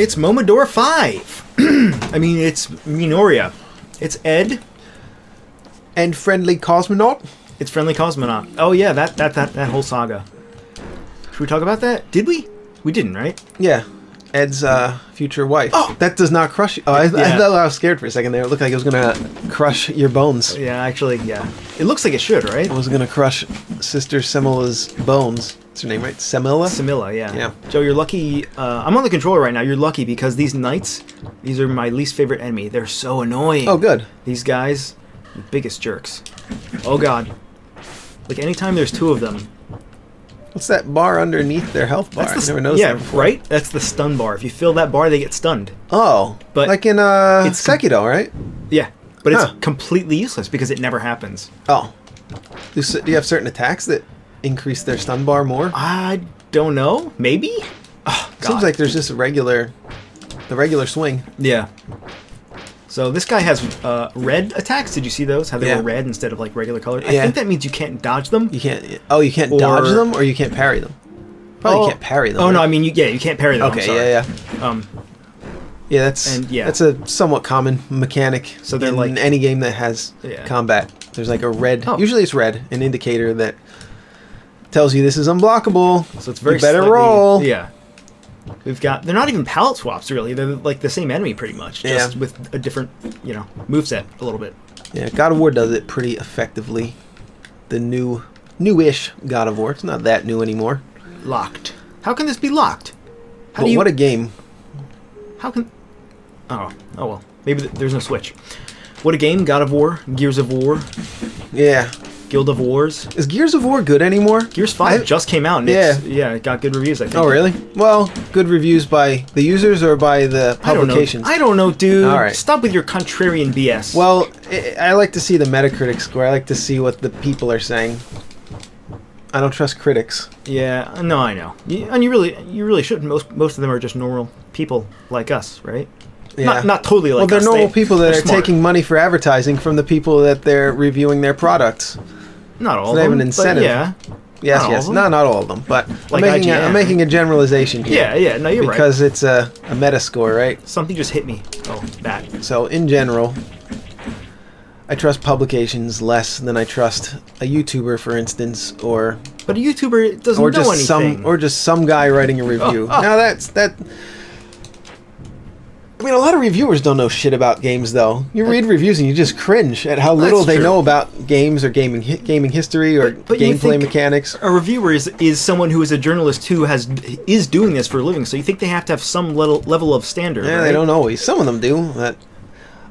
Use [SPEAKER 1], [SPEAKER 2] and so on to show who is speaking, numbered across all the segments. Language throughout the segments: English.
[SPEAKER 1] It's Momodora 5. I mean, it's Minoria. It's Ed.
[SPEAKER 2] And Friendly Cosmonaut?
[SPEAKER 1] It's Friendly Cosmonaut. Oh yeah, that whole saga. Should we talk about that? Did we? We didn't, right?
[SPEAKER 2] Yeah. Ed's future wife.
[SPEAKER 1] Oh!
[SPEAKER 2] That does not crush you. Oh, I thought I was scared for a second there. It looked like it was going to crush your bones.
[SPEAKER 1] Yeah, actually, yeah. It looks like it should, right?
[SPEAKER 2] It was going to crush Sister Semilla's bones. That's her name, right? Semilla?
[SPEAKER 1] Semilla, yeah.
[SPEAKER 2] Yeah.
[SPEAKER 1] Joe, you're lucky. I'm on the controller right now. You're lucky because these knights, these are my least favorite enemy. They're so annoying.
[SPEAKER 2] Oh, good.
[SPEAKER 1] These guys, the biggest jerks. Oh, God. Like, anytime there's two of them.
[SPEAKER 2] What's that bar underneath their health bar? I never noticed that before.
[SPEAKER 1] Right? That's the stun bar. If you fill that bar, they get stunned.
[SPEAKER 2] Oh.
[SPEAKER 1] But
[SPEAKER 2] like in
[SPEAKER 1] it's
[SPEAKER 2] Sekiro, right?
[SPEAKER 1] Yeah. But it's completely useless because it never happens.
[SPEAKER 2] Oh. Do you have certain attacks that increase their stun bar more?
[SPEAKER 1] I don't know. Maybe? Oh, God.
[SPEAKER 2] Seems like there's just the regular swing.
[SPEAKER 1] Yeah. So this guy has red attacks. Did you see those? How they were red instead of like regular color? I think that means you can't dodge them.
[SPEAKER 2] You can't. Oh, you can't dodge them, or you can't parry them. Probably you can't parry them.
[SPEAKER 1] Oh no, I mean you can't parry them.
[SPEAKER 2] Okay, yeah. That's a somewhat common mechanic.
[SPEAKER 1] So they're
[SPEAKER 2] in any game that has combat. There's like a red. Usually it's red, an indicator that tells you this is unblockable. So it's very you better roll.
[SPEAKER 1] Yeah. We've got, they're not even palette swaps really, they're like the same enemy pretty much, just with a different, moveset a little bit.
[SPEAKER 2] Yeah, God of War does it pretty effectively. The newish God of War, it's not that new anymore.
[SPEAKER 1] Locked. How can this be locked?
[SPEAKER 2] What a game.
[SPEAKER 1] How can, oh well, maybe there's no switch. What a game, God of War, Gears of War.
[SPEAKER 2] Yeah.
[SPEAKER 1] Guild of Wars.
[SPEAKER 2] Is Gears of War good anymore?
[SPEAKER 1] Gears 5 just came out and it got good reviews, I think.
[SPEAKER 2] Oh, really? Well, good reviews by the users or by the publications?
[SPEAKER 1] I don't know, dude.
[SPEAKER 2] All right.
[SPEAKER 1] Stop with your contrarian BS.
[SPEAKER 2] Well, I like to see the Metacritic score. I like to see what the people are saying. I don't trust critics.
[SPEAKER 1] Yeah, no, I know. And you really shouldn't. Most of them are just normal people like us, right?
[SPEAKER 2] Yeah.
[SPEAKER 1] Not totally like us.
[SPEAKER 2] Well, they're normal people that are taking money for advertising from the people that they're reviewing their products.
[SPEAKER 1] Not all
[SPEAKER 2] so
[SPEAKER 1] of them.
[SPEAKER 2] They have an incentive.
[SPEAKER 1] Yeah.
[SPEAKER 2] Yes. Not all of them, but
[SPEAKER 1] like
[SPEAKER 2] I'm making a generalization here.
[SPEAKER 1] Yeah. No, you're right.
[SPEAKER 2] Because it's a meta score, right?
[SPEAKER 1] Something just hit me. Oh, that.
[SPEAKER 2] So in general, I trust publications less than I trust a YouTuber, for instance, or.
[SPEAKER 1] But a YouTuber doesn't know anything.
[SPEAKER 2] Or just some guy writing a review. Now that. I mean, a lot of reviewers don't know shit about games, though. You read reviews and you just cringe at how little they know about games or gaming history or gameplay mechanics.
[SPEAKER 1] A reviewer is someone who is a journalist who is doing this for a living, so you think they have to have some level of standard.
[SPEAKER 2] Yeah,
[SPEAKER 1] right?
[SPEAKER 2] They don't always. Some of them do. But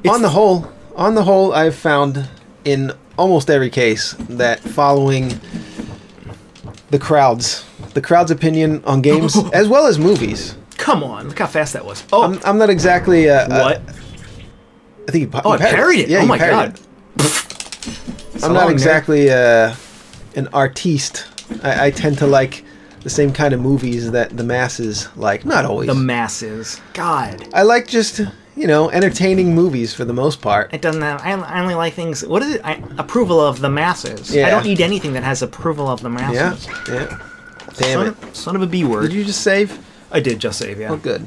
[SPEAKER 2] on the whole, I've found in almost every case that following the crowd's opinion on games as well as movies.
[SPEAKER 1] Come on, look how fast that was. Oh,
[SPEAKER 2] I'm not exactly
[SPEAKER 1] what?
[SPEAKER 2] I think
[SPEAKER 1] I parried it.
[SPEAKER 2] Yeah,
[SPEAKER 1] oh my god.
[SPEAKER 2] I'm not exactly an artiste. I tend to like the same kind of movies that the masses like. Not always.
[SPEAKER 1] The masses. God.
[SPEAKER 2] I like just, entertaining movies for the most part.
[SPEAKER 1] It doesn't have, I only like things, what is it? Approval of the masses. Yeah. I don't need anything that has approval of the masses.
[SPEAKER 2] Yeah. Damn it.
[SPEAKER 1] Son of a B word.
[SPEAKER 2] Did you just save?
[SPEAKER 1] I did just save, yeah.
[SPEAKER 2] Oh, good.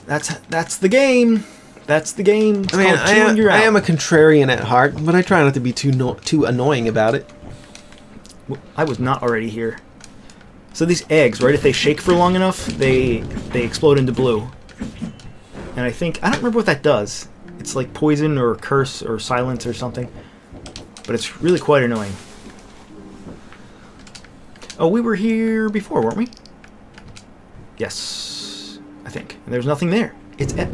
[SPEAKER 1] That's the game. That's the game. It's
[SPEAKER 2] I am a contrarian at heart, but I try not to be too annoying about it.
[SPEAKER 1] I was not already here. So these eggs, right? If they shake for long enough, they explode into blue. And I don't remember what that does. It's like poison or curse or silence or something. But it's really quite annoying. Oh, we were here before, weren't we? Yes, I think. And there's nothing there. It's okay.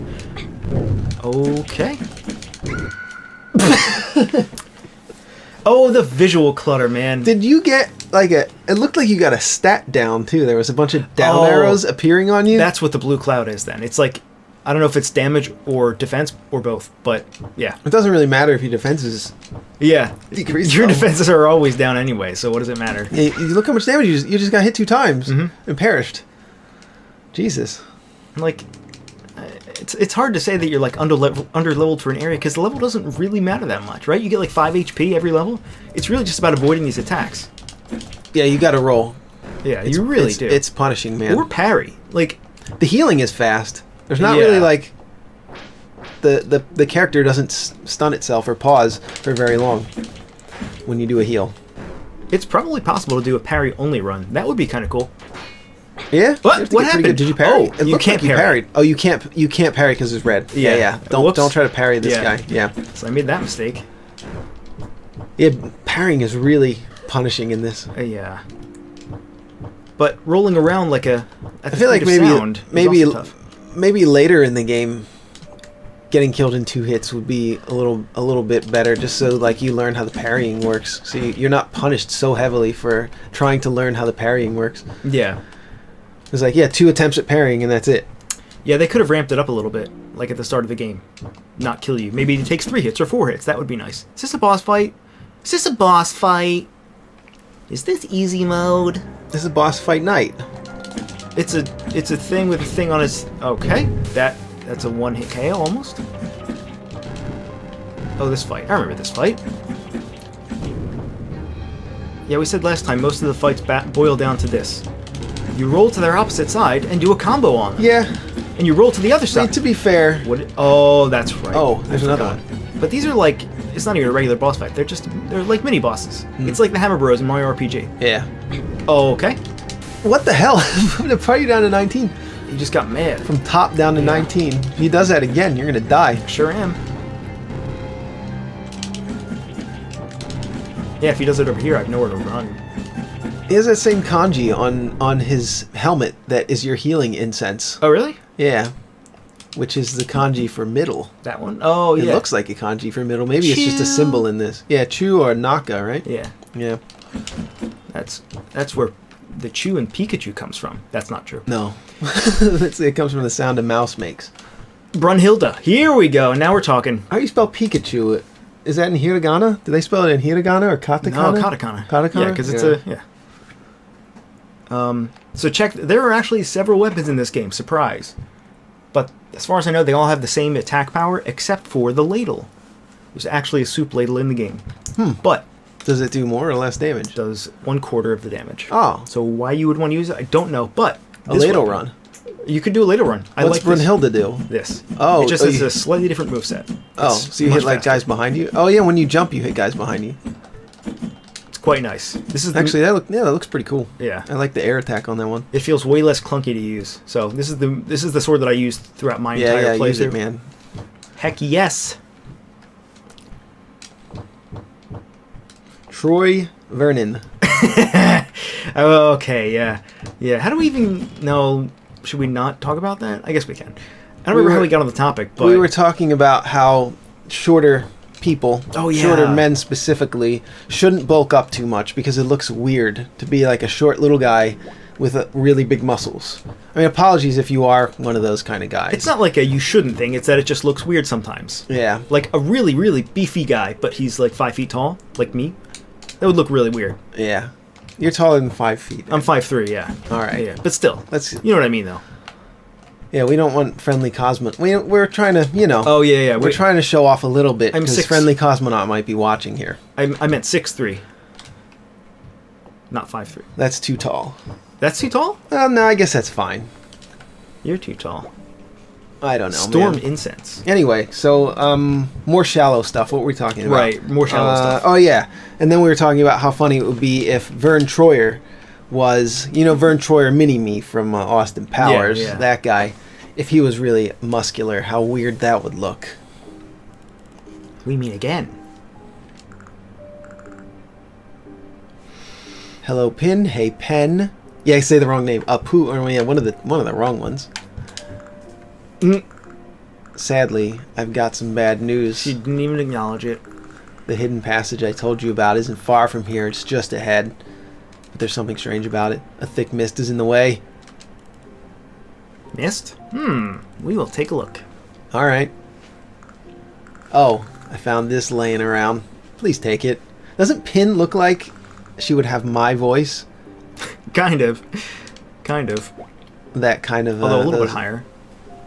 [SPEAKER 1] Oh, the visual clutter, man.
[SPEAKER 2] Did you get it looked like you got a stat down too. There was a bunch of down arrows appearing on you.
[SPEAKER 1] That's what the blue cloud is then. It's like, I don't know if it's damage or defense or both, but yeah.
[SPEAKER 2] It doesn't really matter if your defenses decrease.
[SPEAKER 1] Your defenses are always down anyway, so what does it matter?
[SPEAKER 2] Yeah, you look how much damage you just got hit 2 times and perished. Jesus.
[SPEAKER 1] Like, it's hard to say that you're like under-leveled for an area because the level doesn't really matter that much, right? You get like 5 HP every level. It's really just about avoiding these attacks.
[SPEAKER 2] Yeah, you got to roll.
[SPEAKER 1] Yeah, you really do.
[SPEAKER 2] It's punishing, man.
[SPEAKER 1] Or parry. Like,
[SPEAKER 2] The healing is fast. There's not really like the character doesn't stun itself or pause for very long when you do a heal.
[SPEAKER 1] It's probably possible to do a parry only run. That would be kind of cool.
[SPEAKER 2] Yeah.
[SPEAKER 1] What happened?
[SPEAKER 2] Did you parry?
[SPEAKER 1] Oh, you can't parry.
[SPEAKER 2] Parried. Oh, you can't parry because it's red. Yeah. Don't try to parry this guy. Yeah.
[SPEAKER 1] So I made that mistake.
[SPEAKER 2] Yeah, parrying is really punishing in this.
[SPEAKER 1] Yeah. But rolling around like I
[SPEAKER 2] feel like maybe later in the game, getting killed in 2 hits would be a little bit better, just so like you learn how the parrying works. So you're not punished so heavily for trying to learn how the parrying works.
[SPEAKER 1] Yeah.
[SPEAKER 2] It's like 2 attempts at parrying and that's it.
[SPEAKER 1] Yeah, they could have ramped it up a little bit, like at the start of the game. Not kill you. Maybe it takes 3 hits or 4 hits. That would be nice. Is this a boss fight? Is this a boss fight? Is this easy mode?
[SPEAKER 2] This is boss fight night.
[SPEAKER 1] It's a thing with a thing on its... Okay, that's a 1-hit KO almost. Oh, this fight. I remember this fight. Yeah, we said last time most of the fights boil down to this. You roll to their opposite side and do a combo on them.
[SPEAKER 2] Yeah.
[SPEAKER 1] And you roll to the other side.
[SPEAKER 2] I mean, to be fair...
[SPEAKER 1] Oh, that's right.
[SPEAKER 2] Oh, there's another one.
[SPEAKER 1] But these are like... It's not even a regular boss fight. They're like mini bosses. It's like the Hammer Bros in Mario RPG.
[SPEAKER 2] Yeah.
[SPEAKER 1] Oh, okay.
[SPEAKER 2] What the hell? I'm gonna party down to 19.
[SPEAKER 1] You just got mad.
[SPEAKER 2] From top down to 19. If he does that again, you're gonna die.
[SPEAKER 1] Sure am. Yeah, if he does it over here, I have nowhere to run.
[SPEAKER 2] He has that same kanji on his helmet that is your healing incense.
[SPEAKER 1] Oh, really?
[SPEAKER 2] Yeah. Which is the kanji for middle.
[SPEAKER 1] That one? Oh, yeah.
[SPEAKER 2] It looks like a kanji for middle. Maybe it's just a symbol in this. Yeah, Chu or Naka, right?
[SPEAKER 1] Yeah.
[SPEAKER 2] Yeah.
[SPEAKER 1] That's where the Chew and Pikachu comes from. That's not true.
[SPEAKER 2] No. It comes from the sound a mouse makes.
[SPEAKER 1] Brunhilde. Here we go. Now we're talking.
[SPEAKER 2] How do you spell Pikachu? Is that in hiragana? Do they spell it in hiragana or katakana?
[SPEAKER 1] No, katakana.
[SPEAKER 2] Katakana?
[SPEAKER 1] Yeah, because it's a... Yeah. So check... There are actually several weapons in this game. Surprise. But as far as I know, they all have the same attack power, except for the ladle. There's actually a soup ladle in the game. But...
[SPEAKER 2] Does it do more or less damage?
[SPEAKER 1] Does 1/4 of the damage.
[SPEAKER 2] Oh.
[SPEAKER 1] So why you would want to use it, I don't know. But...
[SPEAKER 2] A ladle run.
[SPEAKER 1] You could do a ladle run.
[SPEAKER 2] What's Brunhilde do?
[SPEAKER 1] This.
[SPEAKER 2] Oh.
[SPEAKER 1] It just has a slightly different moveset.
[SPEAKER 2] So you hit like guys behind you? Oh yeah, when you jump you hit guys behind you.
[SPEAKER 1] It's quite nice. This is
[SPEAKER 2] actually that looks pretty cool.
[SPEAKER 1] Yeah.
[SPEAKER 2] I like the air attack on that one.
[SPEAKER 1] It feels way less clunky to use. So this is the sword that I used throughout my entire playthrough.
[SPEAKER 2] Use it, man.
[SPEAKER 1] Heck yes.
[SPEAKER 2] Troy Vernon.
[SPEAKER 1] Okay, yeah. How do we even know? Should we not talk about that? I guess we can. I don't remember how we got on the topic, but...
[SPEAKER 2] We were talking about how shorter people, shorter men specifically, shouldn't bulk up too much because it looks weird to be like a short little guy with really big muscles. I mean, apologies if you are one of those kind of guys.
[SPEAKER 1] It's not like a you shouldn't thing, it's that it just looks weird sometimes.
[SPEAKER 2] Yeah.
[SPEAKER 1] Like a really, really beefy guy, but he's like 5 feet tall, like me. That would look really weird.
[SPEAKER 2] Yeah. You're taller than 5 feet.
[SPEAKER 1] I'm 5'3", yeah.
[SPEAKER 2] All right.
[SPEAKER 1] Yeah, but still, you know what I mean, though.
[SPEAKER 2] Yeah, we don't want friendly cosmonaut. We're trying to,
[SPEAKER 1] Oh yeah.
[SPEAKER 2] We're trying to show off a little bit because
[SPEAKER 1] 6.
[SPEAKER 2] friendly cosmonaut might be watching here.
[SPEAKER 1] I meant 6'3", not 5'3".
[SPEAKER 2] That's too tall.
[SPEAKER 1] That's too tall?
[SPEAKER 2] No, I guess that's fine.
[SPEAKER 1] You're too tall.
[SPEAKER 2] I don't know,
[SPEAKER 1] Storm incense.
[SPEAKER 2] Anyway, so more shallow stuff. What were we talking about?
[SPEAKER 1] Right, more shallow stuff.
[SPEAKER 2] Oh yeah, and then we were talking about how funny it would be if Vern Troyer was, Vern Troyer Mini-Me from Austin Powers, that guy. If he was really muscular, how weird that would look.
[SPEAKER 1] We meet again.
[SPEAKER 2] Hello, Pin. Hey, Pen. Yeah, I say the wrong name. Apu, or yeah, one of the wrong ones. Sadly, I've got some bad news.
[SPEAKER 1] She didn't even acknowledge it.
[SPEAKER 2] The hidden passage I told you about isn't far from here. It's just ahead. But there's something strange about it. A thick mist is in the way.
[SPEAKER 1] Mist? We will take a look.
[SPEAKER 2] Alright. Oh, I found this laying around. Please take it. Doesn't Pin look like she would have my voice?
[SPEAKER 1] Kind of. Kind of.
[SPEAKER 2] That kind of...
[SPEAKER 1] Although a little bit higher.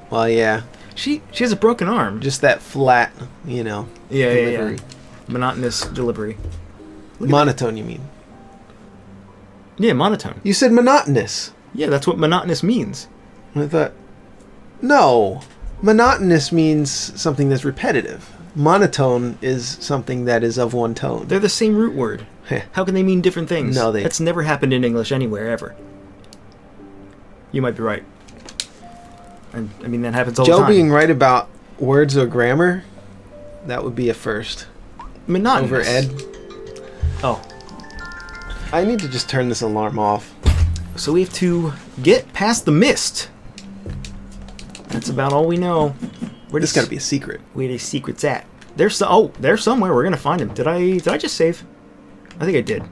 [SPEAKER 2] Well, yeah.
[SPEAKER 1] She has a broken arm.
[SPEAKER 2] Just that flat, delivery.
[SPEAKER 1] Yeah. Monotonous delivery.
[SPEAKER 2] Monotone, you mean?
[SPEAKER 1] Yeah, monotone.
[SPEAKER 2] You said monotonous.
[SPEAKER 1] Yeah, that's what monotonous means.
[SPEAKER 2] And I thought, no, monotonous means something that's repetitive. Monotone is something that is of one tone.
[SPEAKER 1] They're the same root word. How can they mean different things?
[SPEAKER 2] No,
[SPEAKER 1] That's never happened in English anywhere, ever. You might be right. And I mean, that happens all the
[SPEAKER 2] Joe
[SPEAKER 1] time.
[SPEAKER 2] being right about words or grammar, that would be a first.
[SPEAKER 1] Monotonous.
[SPEAKER 2] Over Ed.
[SPEAKER 1] Oh.
[SPEAKER 2] I need to just turn this alarm off.
[SPEAKER 1] So we have to get past the mist. That's about all we know.
[SPEAKER 2] This got to be a secret.
[SPEAKER 1] Where the secret's at? There's somewhere. We're gonna find him. Did I just save? I think I did.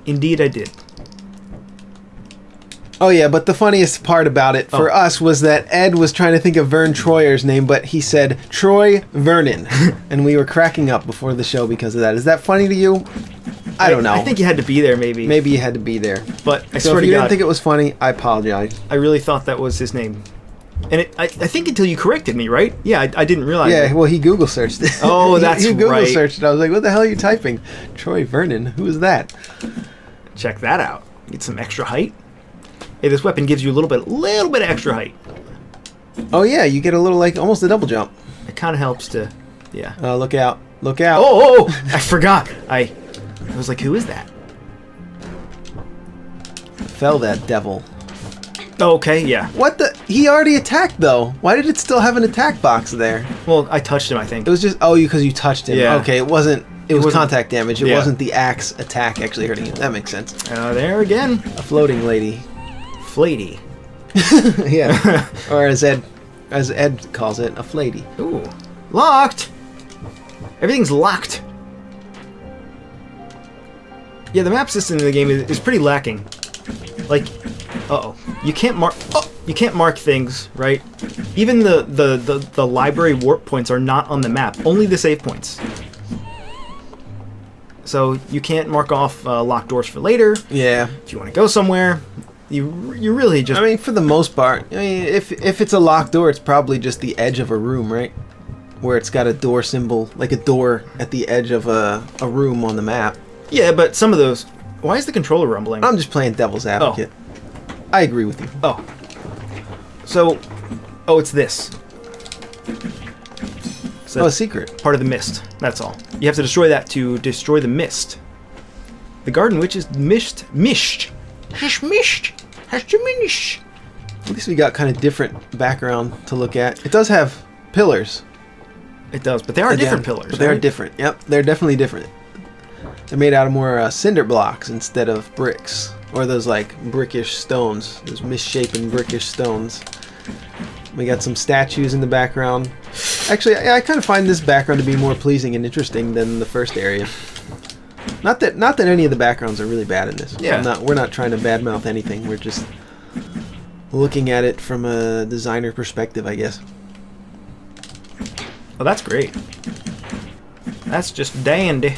[SPEAKER 1] Indeed, I did.
[SPEAKER 2] Oh yeah, but the funniest part about it for us was that Ed was trying to think of Vern Troyer's name, but he said Troy Vernon, and we were cracking up before the show because of that. Is that funny to you? I don't know.
[SPEAKER 1] I think you had to be there, maybe.
[SPEAKER 2] Maybe you had to be there.
[SPEAKER 1] But I
[SPEAKER 2] So
[SPEAKER 1] swear
[SPEAKER 2] if
[SPEAKER 1] to
[SPEAKER 2] you
[SPEAKER 1] God,
[SPEAKER 2] didn't think it was funny, I apologize.
[SPEAKER 1] I really thought that was his name. And I think until you corrected me, right? Yeah, I didn't realize.
[SPEAKER 2] Yeah,
[SPEAKER 1] it.
[SPEAKER 2] well, he Google searched it.
[SPEAKER 1] Oh, that's
[SPEAKER 2] he Google
[SPEAKER 1] right.
[SPEAKER 2] searched it. I was like, what the hell are you typing? Troy Vernon? Who is that?
[SPEAKER 1] Check that out. Get some extra height. Hey, this weapon gives you a little bit of extra height.
[SPEAKER 2] Oh yeah, you get a little, like, almost a double jump.
[SPEAKER 1] It kind of helps to, yeah.
[SPEAKER 2] Oh, look out. Look out.
[SPEAKER 1] Oh, I forgot. I was like, who is that?
[SPEAKER 2] Fell that devil.
[SPEAKER 1] Oh, okay, yeah.
[SPEAKER 2] What the? He already attacked, though. Why did it still have an attack box there?
[SPEAKER 1] Well, I touched him, I think.
[SPEAKER 2] It was just, because you touched him.
[SPEAKER 1] Yeah.
[SPEAKER 2] Okay, it wasn't
[SPEAKER 1] wasn't-
[SPEAKER 2] contact damage. It
[SPEAKER 1] yeah.
[SPEAKER 2] wasn't the axe attack actually hurting you. That makes sense.
[SPEAKER 1] There again.
[SPEAKER 2] A floating lady.
[SPEAKER 1] Flatey.
[SPEAKER 2] Yeah. Or as Ed calls it, a flatey.
[SPEAKER 1] Ooh. Locked! Everything's locked. Yeah, the map system in the game is pretty lacking. Like, you can't mark things, right? Even the library warp points are not on the map. Only the save points. So you can't mark off locked doors for later.
[SPEAKER 2] Yeah.
[SPEAKER 1] If you want to go somewhere, you really just...
[SPEAKER 2] I mean, for the most part, if it's a locked door, it's probably just the edge of a room, right? Where it's got a door symbol, like a door at the edge of a room on the map.
[SPEAKER 1] Yeah, but some of those... Why is the controller rumbling?
[SPEAKER 2] I'm just playing devil's advocate. I agree with you.
[SPEAKER 1] Oh. So... Oh, it's this. So
[SPEAKER 2] a secret.
[SPEAKER 1] part of the mist. That's all. You have to destroy that to destroy the mist. The garden witch is mished. Has diminished.
[SPEAKER 2] At least we got kind of different background to look at. It does have pillars.
[SPEAKER 1] It does, but they are different
[SPEAKER 2] Again,
[SPEAKER 1] pillars.
[SPEAKER 2] But they are
[SPEAKER 1] right?
[SPEAKER 2] different. Yep, they're definitely different. They're made out of more cinder blocks instead of bricks. Or those, like, brickish stones. Those misshapen brickish stones. We got some statues in the background. Actually, I kind of find this background to be more pleasing and interesting than the first area. Not that any of the backgrounds are really bad in this.
[SPEAKER 1] Yeah.
[SPEAKER 2] We're not trying to badmouth anything. We're just looking at it from a designer perspective, I guess.
[SPEAKER 1] Oh, that's great. That's just dandy.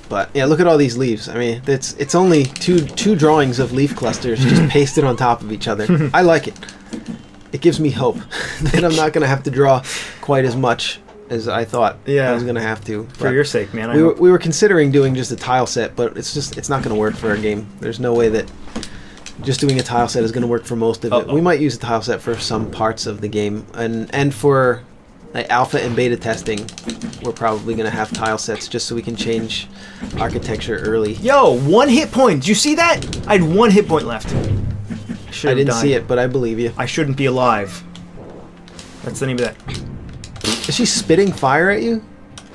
[SPEAKER 2] But yeah, look at all these leaves. I mean, it's only two drawings of leaf clusters just pasted on top of each other. I like it. It gives me hope that I'm not going to have to draw quite as much as I thought I was going to have to.
[SPEAKER 1] For your sake, man.
[SPEAKER 2] We were considering doing just a tile set, but it's not going to work for our game. There's no way that just doing a tile set is going to work for most of it. We might use a tile set for some parts of the game, and for like alpha and beta testing, we're probably going to have tile sets just so we can change architecture early.
[SPEAKER 1] Yo, 1 hit point. Did you see that? I had 1 hit point left.
[SPEAKER 2] I didn't see it, but I believe you.
[SPEAKER 1] I shouldn't be alive. That's the name of that.
[SPEAKER 2] Is she spitting fire at you?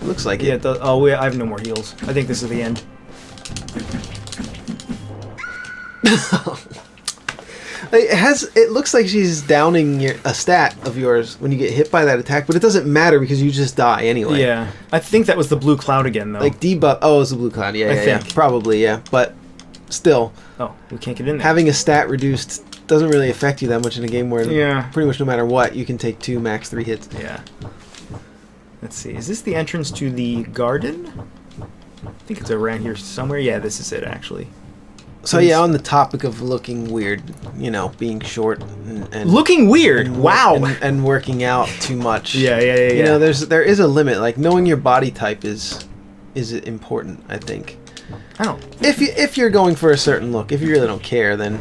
[SPEAKER 2] It looks like
[SPEAKER 1] Yeah.
[SPEAKER 2] it.
[SPEAKER 1] I have no more heals. I think this is the end.
[SPEAKER 2] It looks like she's downing a stat of yours when you get hit by that attack, but it doesn't matter because you just die anyway.
[SPEAKER 1] Yeah. I think that was the blue cloud again, though.
[SPEAKER 2] Like debuff. Oh, it's the blue cloud. Yeah,
[SPEAKER 1] I
[SPEAKER 2] yeah.
[SPEAKER 1] think.
[SPEAKER 2] Probably, yeah. But still,
[SPEAKER 1] Oh, we can't get in there.
[SPEAKER 2] having a stat reduced doesn't really affect you that much in a game where pretty much no matter what, you can take 2, max 3 hits.
[SPEAKER 1] Yeah. Let's see. Is this the entrance to the garden? I think it's around here somewhere. Yeah, this is it, actually.
[SPEAKER 2] So yeah, on the topic of looking weird, being short and
[SPEAKER 1] Looking weird. Wow.
[SPEAKER 2] and working out too much.
[SPEAKER 1] Yeah.
[SPEAKER 2] You know, there is a limit. Like knowing your body type is important, I think.
[SPEAKER 1] I don't.
[SPEAKER 2] If you're going for a certain look, if you really don't care, then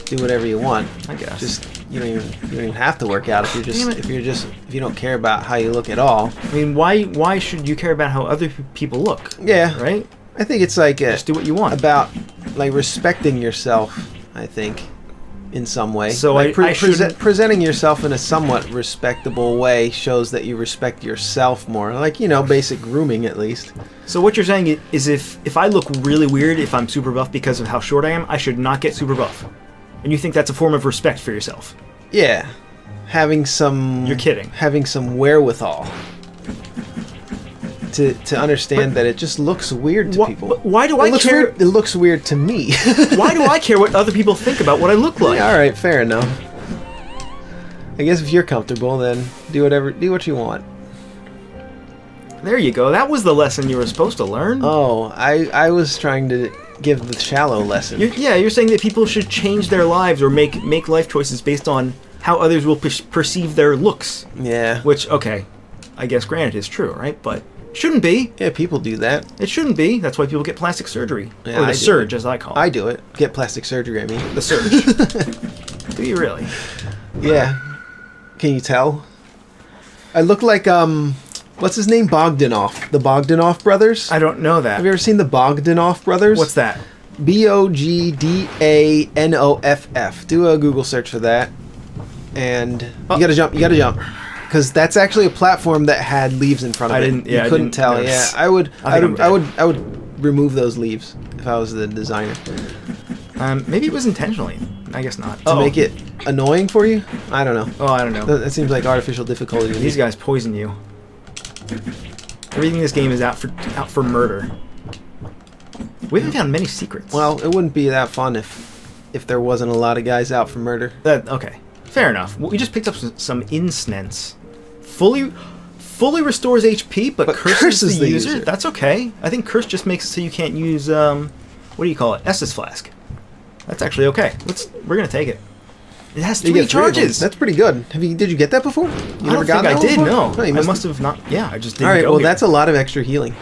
[SPEAKER 2] do whatever you want.
[SPEAKER 1] I guess.
[SPEAKER 2] Just you don't even have to work out if
[SPEAKER 1] Damn it.
[SPEAKER 2] if you don't care about how you look at all.
[SPEAKER 1] I mean, why should you care about how other people look?
[SPEAKER 2] Yeah.
[SPEAKER 1] Right?
[SPEAKER 2] I think it's like
[SPEAKER 1] Just do what you want.
[SPEAKER 2] about like respecting yourself. I think in some way.
[SPEAKER 1] So
[SPEAKER 2] like
[SPEAKER 1] I shouldn't-
[SPEAKER 2] presenting yourself in a somewhat respectable way shows that you respect yourself more. Like, basic grooming at least.
[SPEAKER 1] So what you're saying is if I look really weird if I'm super buff because of how short I am, I should not get super buff. And you think that's a form of respect for yourself?
[SPEAKER 2] Yeah. Having some...
[SPEAKER 1] You're kidding.
[SPEAKER 2] Having some wherewithal. To understand that it just looks weird to people.
[SPEAKER 1] Why do I care?
[SPEAKER 2] It looks weird to me.
[SPEAKER 1] Why do I care what other people think about what I look like?
[SPEAKER 2] All right, fair enough. I guess if you're comfortable, then do what you want.
[SPEAKER 1] There you go. That was the lesson you were supposed to learn.
[SPEAKER 2] Oh, I was trying to give the shallow lesson.
[SPEAKER 1] You're saying that people should change their lives or make life choices based on how others will perceive their looks.
[SPEAKER 2] Yeah.
[SPEAKER 1] Which, okay, I guess granted is true, right? But shouldn't be.
[SPEAKER 2] Yeah, people do that.
[SPEAKER 1] It shouldn't be. That's why people get plastic surgery.
[SPEAKER 2] Yeah,
[SPEAKER 1] or the surge, as I call it.
[SPEAKER 2] I do it. Get plastic surgery, I mean.
[SPEAKER 1] The surge. Do you really?
[SPEAKER 2] Yeah. Can you tell? I look like, what's his name? Bogdanoff. The Bogdanoff brothers?
[SPEAKER 1] I don't know that.
[SPEAKER 2] Have you ever seen the Bogdanoff brothers?
[SPEAKER 1] What's that?
[SPEAKER 2] Bogdanoff. Do a Google search for that. And you gotta jump. Because that's actually a platform that had leaves in front of it. You couldn't tell.
[SPEAKER 1] notice.
[SPEAKER 2] Yeah, I would remove those leaves if I was the designer.
[SPEAKER 1] Maybe it was intentionally. I guess not.
[SPEAKER 2] To make it annoying for you? I don't know.
[SPEAKER 1] Oh, I don't know.
[SPEAKER 2] That seems like artificial difficulty to me.
[SPEAKER 1] These guys poison you. Everything in this game is out for murder. We haven't found many secrets.
[SPEAKER 2] Well, it wouldn't be that fun if there wasn't a lot of guys out for murder.
[SPEAKER 1] Okay. Fair enough. We just picked up some incense. Fully restores HP, but curses the user. That's okay. I think curse just makes it so you can't use what do you call it? Estus flask. That's actually okay. We're gonna take it. It has 3 charges.
[SPEAKER 2] That's pretty good. Did you get that before?
[SPEAKER 1] I don't think I did. No,
[SPEAKER 2] Oh,
[SPEAKER 1] I must have not. Yeah, I just didn't.
[SPEAKER 2] All right.
[SPEAKER 1] go
[SPEAKER 2] Well,
[SPEAKER 1] here.
[SPEAKER 2] that's a lot of extra healing.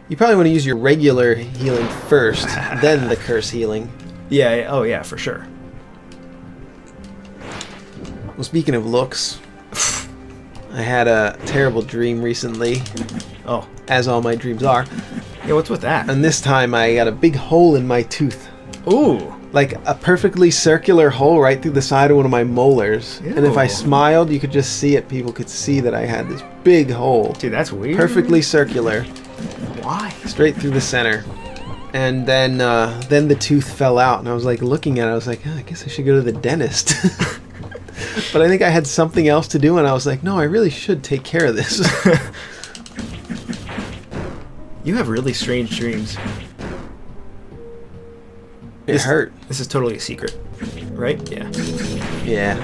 [SPEAKER 2] You probably want to use your regular healing first, then the curse healing.
[SPEAKER 1] Yeah. Oh, yeah, for sure.
[SPEAKER 2] Well, speaking of looks, I had a terrible dream recently,
[SPEAKER 1] Oh,
[SPEAKER 2] as all my dreams are.
[SPEAKER 1] yeah. What's with that?
[SPEAKER 2] And this time I got a big hole in my tooth.
[SPEAKER 1] Ooh.
[SPEAKER 2] Like a perfectly circular hole right through the side of one of my molars. And if I
[SPEAKER 1] Ew.
[SPEAKER 2] smiled, you could just see it. People could see that I had this big hole.
[SPEAKER 1] Dude, that's weird.
[SPEAKER 2] Perfectly circular.
[SPEAKER 1] Why?
[SPEAKER 2] Straight through the center. And then the tooth fell out. And I was like looking at it. I was like, I guess I should go to the dentist. But I think I had something else to do. And I was like, no, I really should take care of this.
[SPEAKER 1] You have really strange dreams.
[SPEAKER 2] It hurt.
[SPEAKER 1] This is totally a secret, right? Yeah.
[SPEAKER 2] Yeah.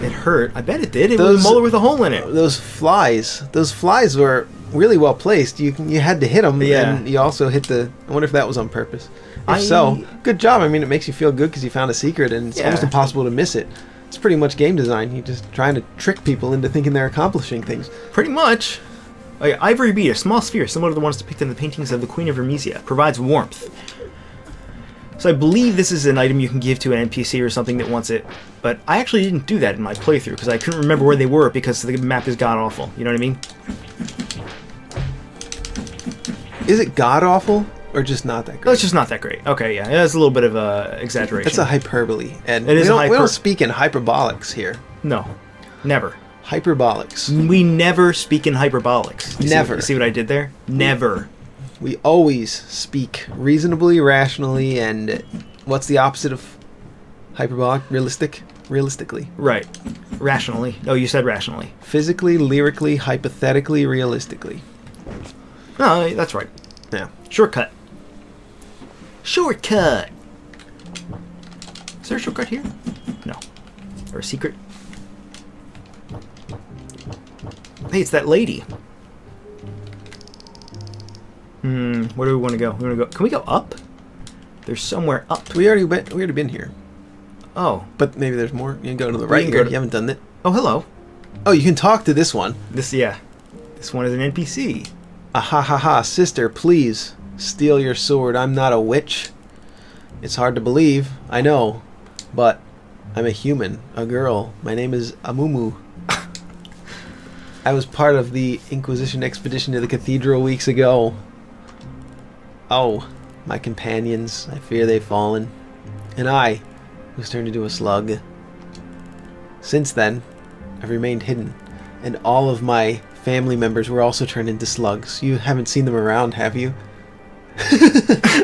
[SPEAKER 1] It hurt. I bet it did. It was a molar with a hole in it.
[SPEAKER 2] Those flies were really well placed. You had to hit them,
[SPEAKER 1] Yeah.
[SPEAKER 2] and you also hit the. I wonder if that was on purpose. If so, good job. I mean, it makes you feel good because you found a secret, and it's almost impossible to miss it. It's pretty much game design. You're just trying to trick people into thinking they're accomplishing things.
[SPEAKER 1] Pretty much. Oh, yeah. Ivory bead, a small sphere similar to the ones depicted in the paintings of the Queen of Hermesia, provides warmth. So I believe this is an item you can give to an NPC or something that wants it, but I actually didn't do that in my playthrough because I couldn't remember where they were because the map is god-awful. You know what I mean?
[SPEAKER 2] Is it god awful or just not that
[SPEAKER 1] No,
[SPEAKER 2] great?
[SPEAKER 1] it's just not that great. Okay, yeah, that's a little bit of a exaggeration.
[SPEAKER 2] That's a hyperbole, and
[SPEAKER 1] It is
[SPEAKER 2] we don't speak in hyperbolics here.
[SPEAKER 1] No, never.
[SPEAKER 2] Hyperbolics.
[SPEAKER 1] We never speak in hyperbolics.
[SPEAKER 2] Never.
[SPEAKER 1] You see what I did there? Never.
[SPEAKER 2] We always speak reasonably, rationally, and what's the opposite of hyperbolic? Realistically.
[SPEAKER 1] Right. Rationally. Oh, you said rationally.
[SPEAKER 2] Physically, lyrically, hypothetically, realistically.
[SPEAKER 1] No, that's right.
[SPEAKER 2] Yeah.
[SPEAKER 1] Shortcut. Shortcut. Is there a shortcut here? No. Or a secret? Hey, it's that lady. Where do we want to go? Can we go up? There's somewhere up.
[SPEAKER 2] We already been here.
[SPEAKER 1] Oh.
[SPEAKER 2] But maybe there's more. You can go to the right here. You haven't done it.
[SPEAKER 1] Oh, hello.
[SPEAKER 2] Oh, you can talk to this one.
[SPEAKER 1] This one is an NPC.
[SPEAKER 2] Ha ha ha, sister, please steal your sword. I'm not a witch. It's hard to believe, I know, but I'm a human, a girl. My name is Amumu. I was part of the Inquisition expedition to the cathedral weeks ago. Oh, my companions, I fear they've fallen. And I was turned into a slug. Since then, I've remained hidden, and all of my family members were also turned into slugs. You haven't seen them around, have you?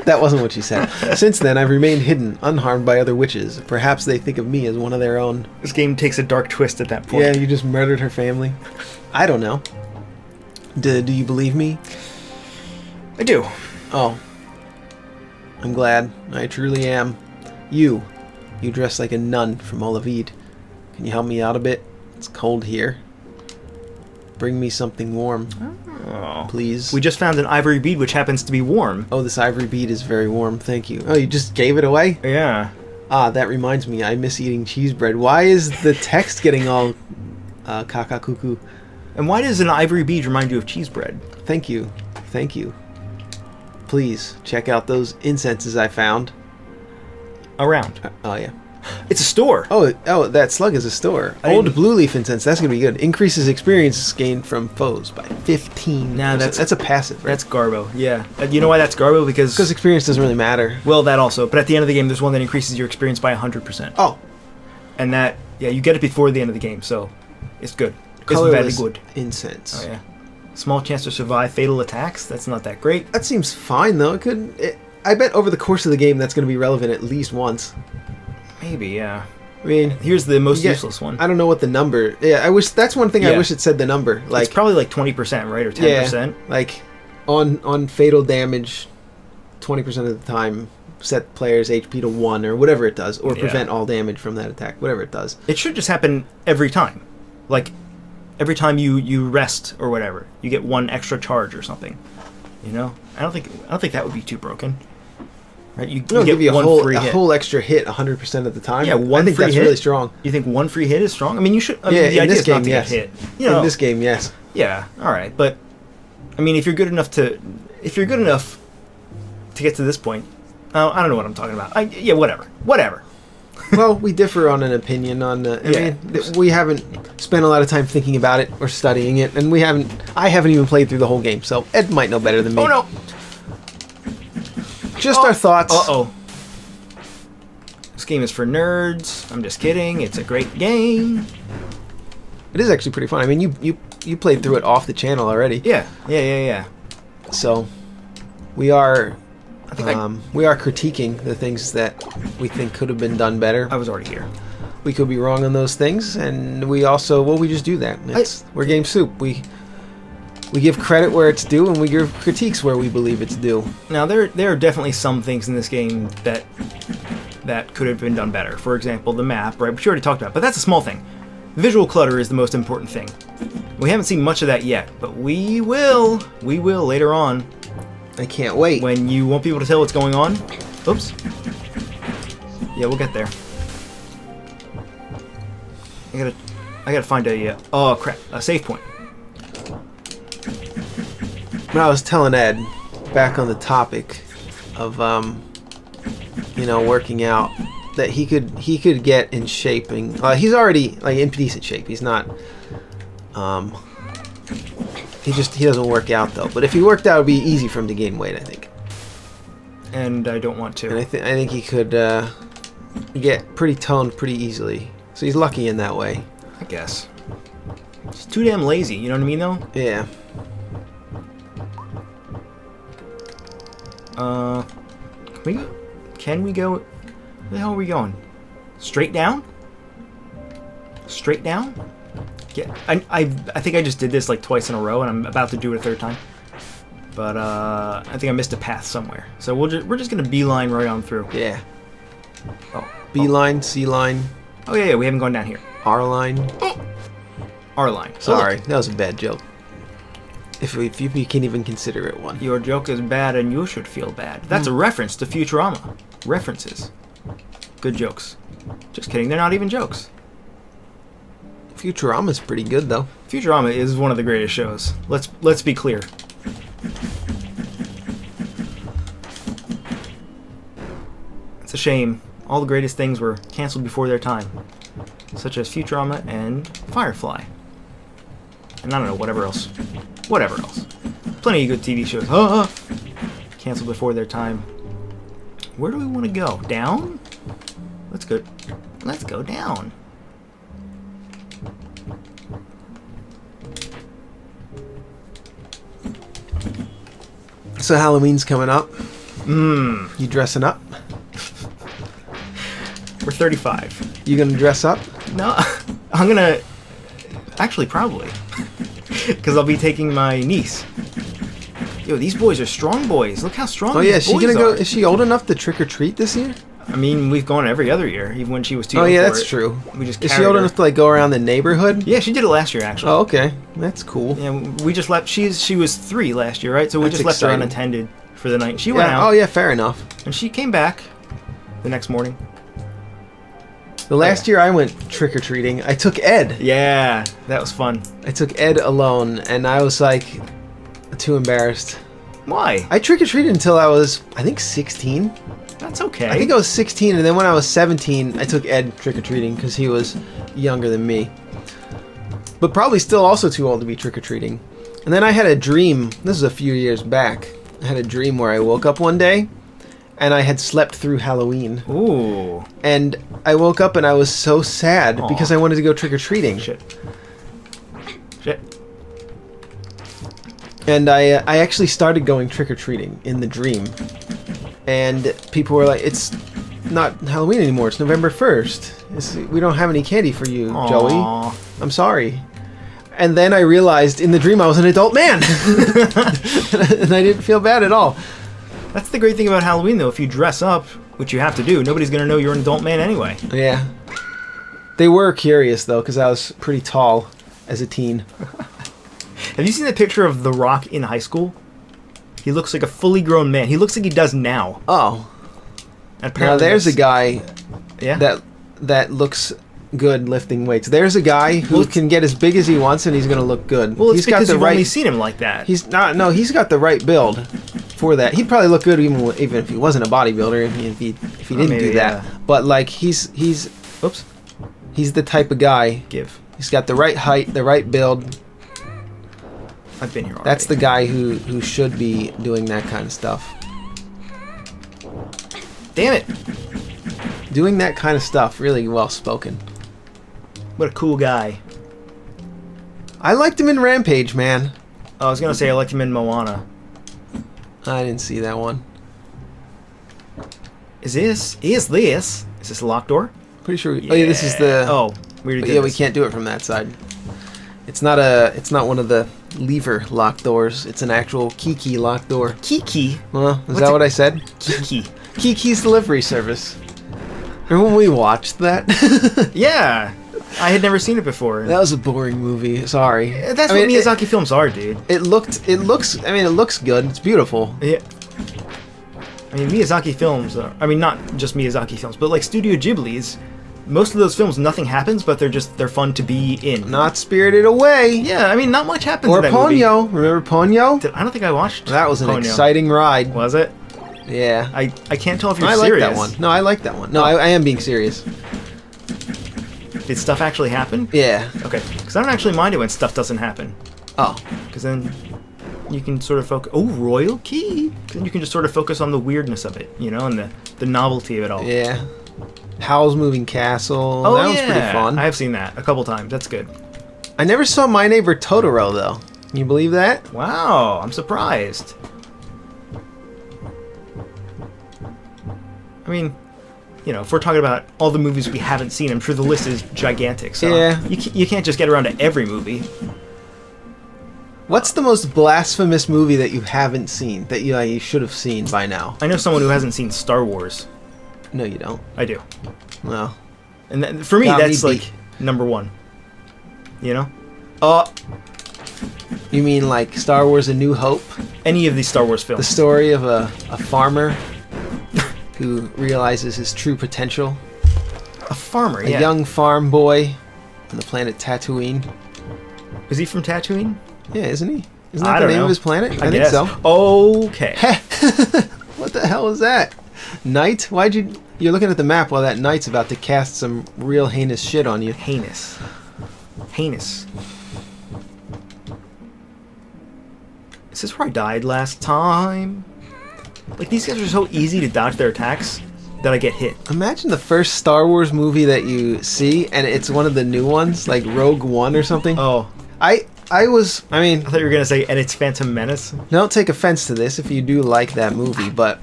[SPEAKER 2] That wasn't what she said. Since then, I've remained hidden, unharmed by other witches. Perhaps they think of me as one of their own.
[SPEAKER 1] This game takes a dark twist at that point.
[SPEAKER 2] Yeah, you just murdered her family. I don't know. Do you believe me?
[SPEAKER 1] I do.
[SPEAKER 2] Oh. I'm glad. I truly am. You dress like a nun from Oliveed. Can you help me out a bit? It's cold here. Bring me something warm.
[SPEAKER 1] Oh.
[SPEAKER 2] Please.
[SPEAKER 1] We just found an ivory bead which happens to be warm.
[SPEAKER 2] Oh, this ivory bead is very warm. Thank you. Oh, you just gave it away?
[SPEAKER 1] Yeah.
[SPEAKER 2] Ah, that reminds me. I miss eating cheese bread. Why is the text getting all caca cuckoo?
[SPEAKER 1] And why does an ivory bead remind you of cheese bread?
[SPEAKER 2] Thank you. Thank you. Please check out those incenses I found.
[SPEAKER 1] Around.
[SPEAKER 2] Oh, yeah.
[SPEAKER 1] It's a store.
[SPEAKER 2] Oh, that slug is a store. Old blue leaf incense. That's gonna be good. Increases experience gained from foes by 15.
[SPEAKER 1] Nah,
[SPEAKER 2] that's a passive. Right?
[SPEAKER 1] That's Garbo. Yeah. You know why that's Garbo?
[SPEAKER 2] Because experience doesn't really matter.
[SPEAKER 1] Well, that also. But at the end of the game, there's one that increases your experience by 100%.
[SPEAKER 2] Oh.
[SPEAKER 1] And that, yeah, you get it before the end of the game, so it's good. It's
[SPEAKER 2] Colorless
[SPEAKER 1] very good.
[SPEAKER 2] Incense.
[SPEAKER 1] Oh yeah. Small chance to survive fatal attacks. That's not that great.
[SPEAKER 2] That seems fine though. I bet over the course of the game that's going to be relevant at least once.
[SPEAKER 1] Maybe, yeah.
[SPEAKER 2] I mean,
[SPEAKER 1] here's the most useless one.
[SPEAKER 2] I don't know what the number. Yeah, I wish that's one thing. I wish it said the number. Like
[SPEAKER 1] it's probably like 20%, right, or 10%.
[SPEAKER 2] Yeah, like on fatal damage, 20% of the time, set player's HP to 1 or whatever it does, or prevent all damage from that attack. Whatever it does.
[SPEAKER 1] It should just happen every time, like every time you rest or whatever, you get 1 extra charge or something. You know, I don't think that would be too broken. Right, you get
[SPEAKER 2] give you
[SPEAKER 1] a
[SPEAKER 2] whole extra hit 100% of the time.
[SPEAKER 1] Yeah,
[SPEAKER 2] I think that's really strong.
[SPEAKER 1] You think 1 free hit is strong? I mean, you should. I mean,
[SPEAKER 2] yeah,
[SPEAKER 1] the
[SPEAKER 2] in
[SPEAKER 1] idea
[SPEAKER 2] this
[SPEAKER 1] is not
[SPEAKER 2] game,
[SPEAKER 1] to
[SPEAKER 2] yes.
[SPEAKER 1] get hit. You know,
[SPEAKER 2] in this game, yes.
[SPEAKER 1] Yeah, all right, but I mean, if you're good enough to get to this point, I don't know what I'm talking about. Whatever.
[SPEAKER 2] Well, we differ on an opinion on. I mean, we haven't spent a lot of time thinking about it or studying it, and I haven't even played through the whole game, so Ed might know better than me.
[SPEAKER 1] Oh no!
[SPEAKER 2] Just our thoughts.
[SPEAKER 1] This game is for nerds. I'm just kidding. It's a great game.
[SPEAKER 2] It is actually pretty fun. I mean, you played through it off the channel already.
[SPEAKER 1] Yeah.
[SPEAKER 2] So, we are critiquing the things that we think could have been done better.
[SPEAKER 1] I was already here.
[SPEAKER 2] We could be wrong on those things, and we also we just do that. We're Game Soup. We give credit where it's due, and we give critiques where we believe it's due.
[SPEAKER 1] Now there are definitely some things in this game that could have been done better. For example, the map, right? Which we already talked about, but that's a small thing. Visual clutter is the most important thing. We haven't seen much of that yet, but we will later on.
[SPEAKER 2] I can't wait.
[SPEAKER 1] When you won't be able to tell what's going on. Oops. Yeah, we'll get there. I gotta find a save point.
[SPEAKER 2] When I was telling Ed, back on the topic of working out, that he could get in shape, and he's already like in decent shape. He's not. He doesn't work out though. But if he worked out, it'd be easy for him to gain weight, I think.
[SPEAKER 1] And I don't want to.
[SPEAKER 2] And I think he could get pretty toned pretty easily. So he's lucky in that way.
[SPEAKER 1] I guess. He's too damn lazy. You know what I mean, though?
[SPEAKER 2] Yeah.
[SPEAKER 1] Can we go? Where the hell are we going? Straight down? Straight down? Yeah, I think I just did this like twice in a row, and I'm about to do it a third time. But I think I missed a path somewhere. So we're just gonna beeline right on through.
[SPEAKER 2] Yeah.
[SPEAKER 1] Oh.
[SPEAKER 2] Beeline, C line.
[SPEAKER 1] Oh yeah, we haven't gone down here.
[SPEAKER 2] R line.
[SPEAKER 1] Oh. R line.
[SPEAKER 2] Sorry, that was a bad joke. If you can even consider it one.
[SPEAKER 1] Your joke is bad, and you should feel bad. That's a reference to Futurama. References. Good jokes. Just kidding. They're not even jokes.
[SPEAKER 2] Futurama's pretty good though.
[SPEAKER 1] Futurama is one of the greatest shows. Let's be clear. It's a shame all the greatest things were canceled before their time, such as Futurama and Firefly. And I don't know, whatever else. Whatever else. Plenty of good TV shows. Canceled before their time. Where do we want to go? Down? Let's go. Let's go down.
[SPEAKER 2] So Halloween's coming up.
[SPEAKER 1] Mmm.
[SPEAKER 2] You dressing up?
[SPEAKER 1] We're 35.
[SPEAKER 2] You gonna dress up?
[SPEAKER 1] No, I'm gonna... Actually, probably. Because I'll be taking my niece. Yo, these boys are strong boys. Look how strong these boys are.
[SPEAKER 2] is she gonna go? Is she old enough to trick or treat this year?
[SPEAKER 1] I mean, we've gone every other year, even when she was too young.
[SPEAKER 2] Oh yeah,
[SPEAKER 1] for
[SPEAKER 2] that's
[SPEAKER 1] it.
[SPEAKER 2] true.
[SPEAKER 1] We just
[SPEAKER 2] is she
[SPEAKER 1] carried
[SPEAKER 2] old
[SPEAKER 1] her.
[SPEAKER 2] enough to like go around the neighborhood?
[SPEAKER 1] Yeah, she did it last year, actually.
[SPEAKER 2] Oh, okay, that's cool.
[SPEAKER 1] Yeah, we just left. She was 3 last year, right? So we
[SPEAKER 2] That's
[SPEAKER 1] just left her
[SPEAKER 2] exciting.
[SPEAKER 1] unattended for the night. She went
[SPEAKER 2] Yeah.
[SPEAKER 1] out.
[SPEAKER 2] Oh yeah, fair enough.
[SPEAKER 1] And she came back the next morning.
[SPEAKER 2] The last year I went trick or treating, I took Ed.
[SPEAKER 1] Yeah, that was fun.
[SPEAKER 2] I took Ed alone, and I was like too embarrassed.
[SPEAKER 1] Why?
[SPEAKER 2] I trick or treated until I was, I think, 16.
[SPEAKER 1] That's okay.
[SPEAKER 2] I think I was 16, and then when I was 17, I took Ed trick or treating because he was younger than me. But probably still also too old to be trick or treating. And then I had a dream. This is a few years back. I had a dream where I woke up one day, and I had slept through Halloween.
[SPEAKER 1] Ooh.
[SPEAKER 2] And I woke up and I was so sad
[SPEAKER 1] Aw.
[SPEAKER 2] because I wanted to go trick or treating.
[SPEAKER 1] Shit. Shit.
[SPEAKER 2] And I actually started going trick or treating in the dream. And people were like, "It's not Halloween anymore. It's November 1st. We don't have any candy for you,
[SPEAKER 1] Aw.
[SPEAKER 2] Joey. I'm sorry." And then I realized in the dream I was an adult man. And I didn't feel bad at all.
[SPEAKER 1] That's the great thing about Halloween, though. If you dress up, which you have to do, nobody's going to know you're an adult man anyway.
[SPEAKER 2] Yeah. They were curious, though, because I was pretty tall as a teen.
[SPEAKER 1] Have you seen the picture of The Rock in high school? He looks like a fully grown man. He looks like he does now.
[SPEAKER 2] Oh.
[SPEAKER 1] And
[SPEAKER 2] Now
[SPEAKER 1] apparently
[SPEAKER 2] there's a guy
[SPEAKER 1] yeah.
[SPEAKER 2] that looks good lifting weights. There's a guy who can get as big as he wants and he's going to look good.
[SPEAKER 1] Well, it's
[SPEAKER 2] he's got
[SPEAKER 1] because
[SPEAKER 2] the
[SPEAKER 1] you've
[SPEAKER 2] right,
[SPEAKER 1] only seen him like that.
[SPEAKER 2] He's not. No, he's got the right build for that. He'd probably look good even if he wasn't a bodybuilder. If he didn't
[SPEAKER 1] maybe,
[SPEAKER 2] do that.
[SPEAKER 1] yeah.
[SPEAKER 2] But like he's
[SPEAKER 1] Oops.
[SPEAKER 2] he's the type of guy.
[SPEAKER 1] Give.
[SPEAKER 2] He's got the right height, the right build.
[SPEAKER 1] I've been here already.
[SPEAKER 2] That's the guy who should be doing that kind of stuff.
[SPEAKER 1] Damn it.
[SPEAKER 2] Doing that kind of stuff, really well spoken.
[SPEAKER 1] What a cool guy.
[SPEAKER 2] I liked him in Rampage, man.
[SPEAKER 1] I was going to say I liked him in Moana.
[SPEAKER 2] I didn't see that one.
[SPEAKER 1] Is this a locked door?
[SPEAKER 2] Pretty sure. Oh yeah, this is the.
[SPEAKER 1] Oh, we already
[SPEAKER 2] But
[SPEAKER 1] did
[SPEAKER 2] yeah,
[SPEAKER 1] this.
[SPEAKER 2] we can't do it from that side. It's not one of the lever lock doors. It's an actual Kiki lock door.
[SPEAKER 1] Kiki.
[SPEAKER 2] Well, is
[SPEAKER 1] What's
[SPEAKER 2] that
[SPEAKER 1] it-
[SPEAKER 2] what I said?
[SPEAKER 1] Kiki.
[SPEAKER 2] Kiki's delivery service. Remember when we watched that?
[SPEAKER 1] Yeah. I had never seen it before.
[SPEAKER 2] That was a boring movie. Sorry.
[SPEAKER 1] That's
[SPEAKER 2] I
[SPEAKER 1] what
[SPEAKER 2] mean,
[SPEAKER 1] Miyazaki films are, dude.
[SPEAKER 2] It looks. I mean, it looks good. It's beautiful.
[SPEAKER 1] Yeah. I mean, Miyazaki films are... I mean, not just Miyazaki films, but like Studio Ghibli's, most of those films, nothing happens, but they're fun to be in.
[SPEAKER 2] Not Spirited Away.
[SPEAKER 1] Yeah, I mean, not much happens
[SPEAKER 2] Or
[SPEAKER 1] in that movie.
[SPEAKER 2] Ponyo. Remember Ponyo?
[SPEAKER 1] I don't think I watched
[SPEAKER 2] That was an
[SPEAKER 1] Ponyo.
[SPEAKER 2] exciting ride.
[SPEAKER 1] Was it?
[SPEAKER 2] Yeah.
[SPEAKER 1] I can't tell if you're
[SPEAKER 2] I like
[SPEAKER 1] serious.
[SPEAKER 2] that one. No, I like that one. No, I am being serious.
[SPEAKER 1] Did stuff actually happen?
[SPEAKER 2] Yeah.
[SPEAKER 1] Okay. Because I don't actually mind it when stuff doesn't happen.
[SPEAKER 2] Oh.
[SPEAKER 1] Because then you can sort of focus... Oh, Royal Key! Then you can just sort of focus on the weirdness of it, you know, and the novelty of it all.
[SPEAKER 2] Yeah. Howl's Moving Castle.
[SPEAKER 1] Oh,
[SPEAKER 2] that was
[SPEAKER 1] yeah.
[SPEAKER 2] pretty fun.
[SPEAKER 1] I have seen that a couple times. That's good.
[SPEAKER 2] I never saw My Neighbor Totoro, though. Can you believe that?
[SPEAKER 1] Wow, I'm surprised. I mean, you know, if we're talking about all the movies we haven't seen, I'm sure the list is gigantic. So
[SPEAKER 2] Yeah.
[SPEAKER 1] you can't just get around to every movie.
[SPEAKER 2] What's the most blasphemous movie that you haven't seen, that you should have seen by now?
[SPEAKER 1] I know someone who hasn't seen Star Wars.
[SPEAKER 2] No, you don't.
[SPEAKER 1] I do.
[SPEAKER 2] Well,
[SPEAKER 1] And for me,
[SPEAKER 2] Got me
[SPEAKER 1] that's
[SPEAKER 2] beat.
[SPEAKER 1] like number one. You know?
[SPEAKER 2] you mean like Star Wars: A New Hope?
[SPEAKER 1] Any of these Star Wars
[SPEAKER 2] The
[SPEAKER 1] films.
[SPEAKER 2] story of a farmer who realizes his true potential.
[SPEAKER 1] A farmer,
[SPEAKER 2] A
[SPEAKER 1] yeah.
[SPEAKER 2] young farm boy on the planet Tatooine.
[SPEAKER 1] Is he from Tatooine?
[SPEAKER 2] Yeah, isn't he? Isn't
[SPEAKER 1] I
[SPEAKER 2] that the
[SPEAKER 1] don't
[SPEAKER 2] name
[SPEAKER 1] know.
[SPEAKER 2] of his planet? I think
[SPEAKER 1] guess.
[SPEAKER 2] so.
[SPEAKER 1] Okay.
[SPEAKER 2] What the hell is that? Knight? Why'd you... you're looking at the map while that knight's about to cast some real heinous shit on you.
[SPEAKER 1] Heinous. Heinous. Is this where I died last time? Like, these guys are so easy to dodge their attacks that I get hit.
[SPEAKER 2] Imagine the first Star Wars movie that you see, and it's one of the new ones, like Rogue One or something.
[SPEAKER 1] Oh.
[SPEAKER 2] I mean,
[SPEAKER 1] I thought you were going to say, and it's Phantom Menace.
[SPEAKER 2] don't take offense to this if you do like that movie, but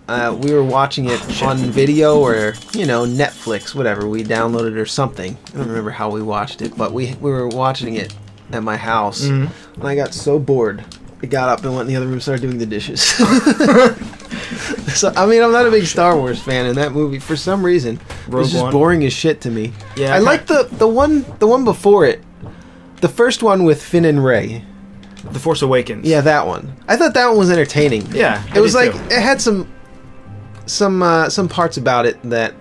[SPEAKER 2] we were watching it on video or, Netflix, whatever. We downloaded it or something. I don't remember how we watched it, but we were watching it at my house, and I got so bored. I got up and went in the other room and started doing the dishes. So, I mean, I'm not a big Star Wars fan, and that movie, for some reason, was just boring as shit to me.
[SPEAKER 1] Yeah,
[SPEAKER 2] I like the one before it. The first one with Finn and Rey.
[SPEAKER 1] The Force Awakens.
[SPEAKER 2] Yeah, that one. I thought that one was entertaining.
[SPEAKER 1] Yeah,
[SPEAKER 2] it was like
[SPEAKER 1] too.
[SPEAKER 2] It had some parts about it that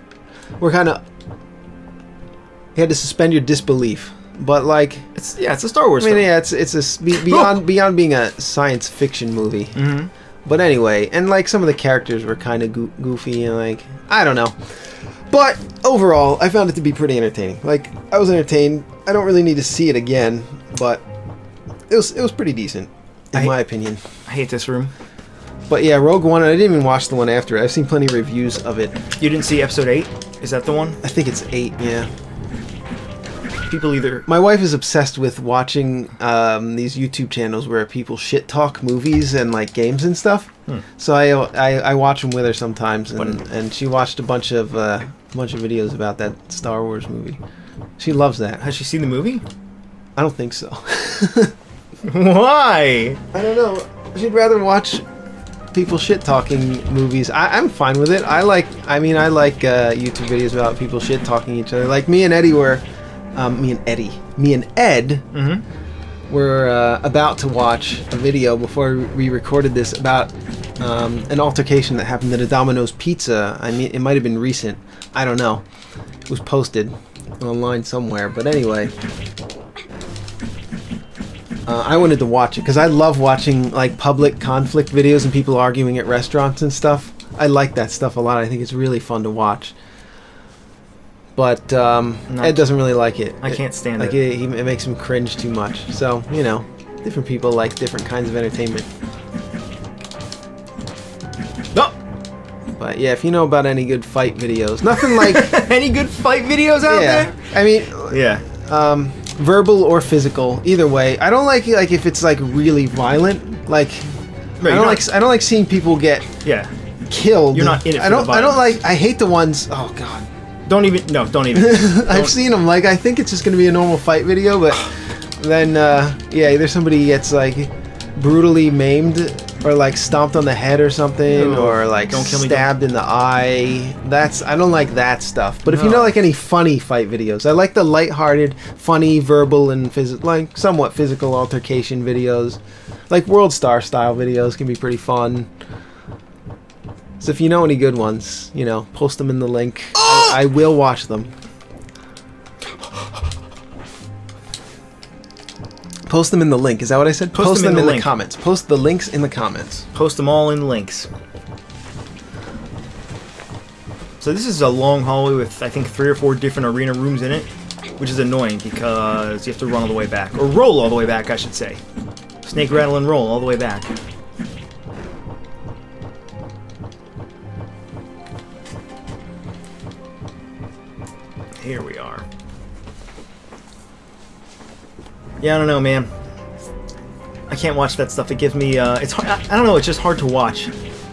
[SPEAKER 2] were kind of, you had to suspend your disbelief. But like,
[SPEAKER 1] it's a Star Wars.
[SPEAKER 2] I mean,
[SPEAKER 1] film.
[SPEAKER 2] yeah, it's beyond being a science fiction movie.
[SPEAKER 1] Mm-hmm.
[SPEAKER 2] But anyway, and like some of the characters were kind of goofy and like, I don't know. But overall, I found it to be pretty entertaining. Like, I was entertained. I don't really need to see it again, but it was pretty decent, in my opinion.
[SPEAKER 1] I hate this room.
[SPEAKER 2] But yeah, Rogue One, I didn't even watch the one after it. I've seen plenty of reviews of it.
[SPEAKER 1] You didn't see episode 8? Is that the one?
[SPEAKER 2] I think it's 8, yeah.
[SPEAKER 1] People either...
[SPEAKER 2] My wife is obsessed with watching these YouTube channels where people shit talk movies and like games and stuff. So I watch them with her sometimes, and she watched a bunch of videos about that Star Wars movie. She loves that.
[SPEAKER 1] Has she seen the movie?
[SPEAKER 2] I don't think so.
[SPEAKER 1] Why?
[SPEAKER 2] I don't know. She'd rather watch people shit talking movies. I'm fine with it. I like YouTube videos about people shit talking each other. Like me and Ed were about to watch a video before we recorded this about an altercation that happened at a Domino's Pizza. I mean, it might have been recent. I don't know. It was posted online somewhere. But anyway, I wanted to watch it because I love watching like public conflict videos and people arguing at restaurants and stuff. I like that stuff a lot. I think it's really fun to watch. But Ed doesn't really like it.
[SPEAKER 1] I can't stand
[SPEAKER 2] it. It makes him cringe too much. So, different people like different kinds of entertainment.
[SPEAKER 1] No!
[SPEAKER 2] But yeah, if you know about any good fight videos, nothing like...
[SPEAKER 1] Any good fight videos out there?
[SPEAKER 2] I mean...
[SPEAKER 1] Yeah.
[SPEAKER 2] Verbal or physical, either way. I don't like if it's like really violent. Like,
[SPEAKER 1] Right,
[SPEAKER 2] I don't like seeing people get killed.
[SPEAKER 1] You're not in it for the violence.
[SPEAKER 2] I hate the ones... Oh, God.
[SPEAKER 1] Don't even.
[SPEAKER 2] I've seen them. Like, I think it's just going to be a normal fight video, but then, either somebody gets, like, brutally maimed or, like, stomped on the head or something, or, like, stabbed in the eye. I don't like that stuff. But if you know, like, any funny fight videos, I like the lighthearted, funny, verbal, and like, somewhat physical altercation videos. Like, World Star style videos can be pretty fun. So if you know any good ones, post them in the link. I will watch them. Post them in the link. Is that what I said? Post them in the comments. Post the links in the comments.
[SPEAKER 1] Post them all in links. So this is a long hallway with, I think, 3 or 4 different arena rooms in it, which is annoying because you have to run all the way back. Or roll all the way back, I should say. Snake, rattle, and roll all the way back. Here we are. Yeah, I don't know, man. I can't watch that stuff. It gives me, it's hard. I don't know, it's just hard to watch.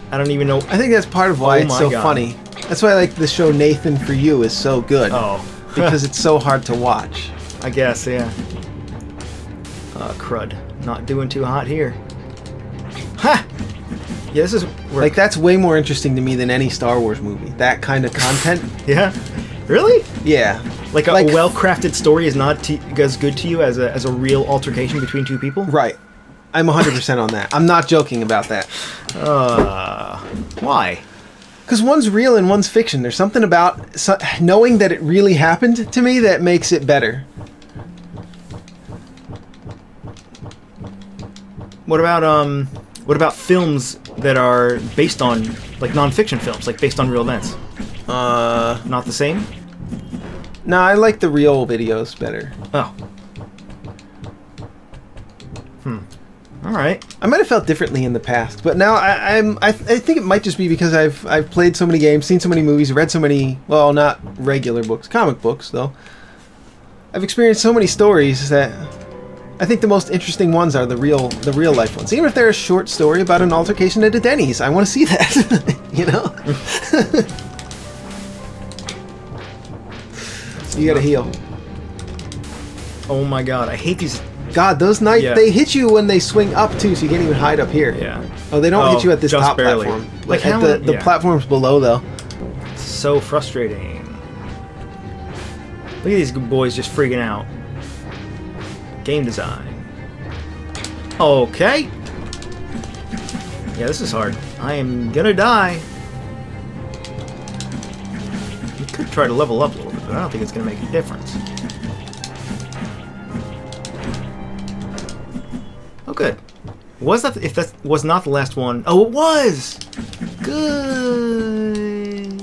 [SPEAKER 1] I don't even know.
[SPEAKER 2] I think that's part of why it's so funny. That's why, like, the show Nathan For You is so good.
[SPEAKER 1] Oh.
[SPEAKER 2] Because it's so hard to watch.
[SPEAKER 1] I guess, yeah. Crud. Not doing too hot here. Ha! Yeah, this is...
[SPEAKER 2] Like, that's way more interesting to me than any Star Wars movie. That kind of content.
[SPEAKER 1] Yeah? Really?
[SPEAKER 2] Yeah.
[SPEAKER 1] Like a well-crafted story is not as good to you as a real altercation between two people?
[SPEAKER 2] Right. I'm 100% on that. I'm not joking about that.
[SPEAKER 1] Why?
[SPEAKER 2] Because one's real and one's fiction. There's something about knowing that it really happened to me that makes it better.
[SPEAKER 1] What about films that are based on, like, non-fiction films, like based on real events? Not the same?
[SPEAKER 2] No, I like the real videos better.
[SPEAKER 1] Oh. Alright.
[SPEAKER 2] I might have felt differently in the past, but now I think it might just be because I've played so many games, seen so many movies, read so many, well, not regular books, comic books though. I've experienced so many stories that I think the most interesting ones are the real life ones. Even if they're a short story about an altercation at a Denny's, I want to see that. You know? So you gotta heal.
[SPEAKER 1] Oh my god, I hate these.
[SPEAKER 2] God, those knights, they hit you when they swing up too, so you can't even hide up here.
[SPEAKER 1] Yeah.
[SPEAKER 2] Oh, they don't hit you at this
[SPEAKER 1] just
[SPEAKER 2] top
[SPEAKER 1] barely.
[SPEAKER 2] platform.
[SPEAKER 1] Like
[SPEAKER 2] at the platforms below, though.
[SPEAKER 1] So frustrating. Look at these boys just freaking out. Game design. Okay. Yeah, this is hard. I am gonna die. You could try to level up a little bit, but I don't think it's gonna make a difference. Oh, good. Was that if that was not the last one? Oh, it was. Good.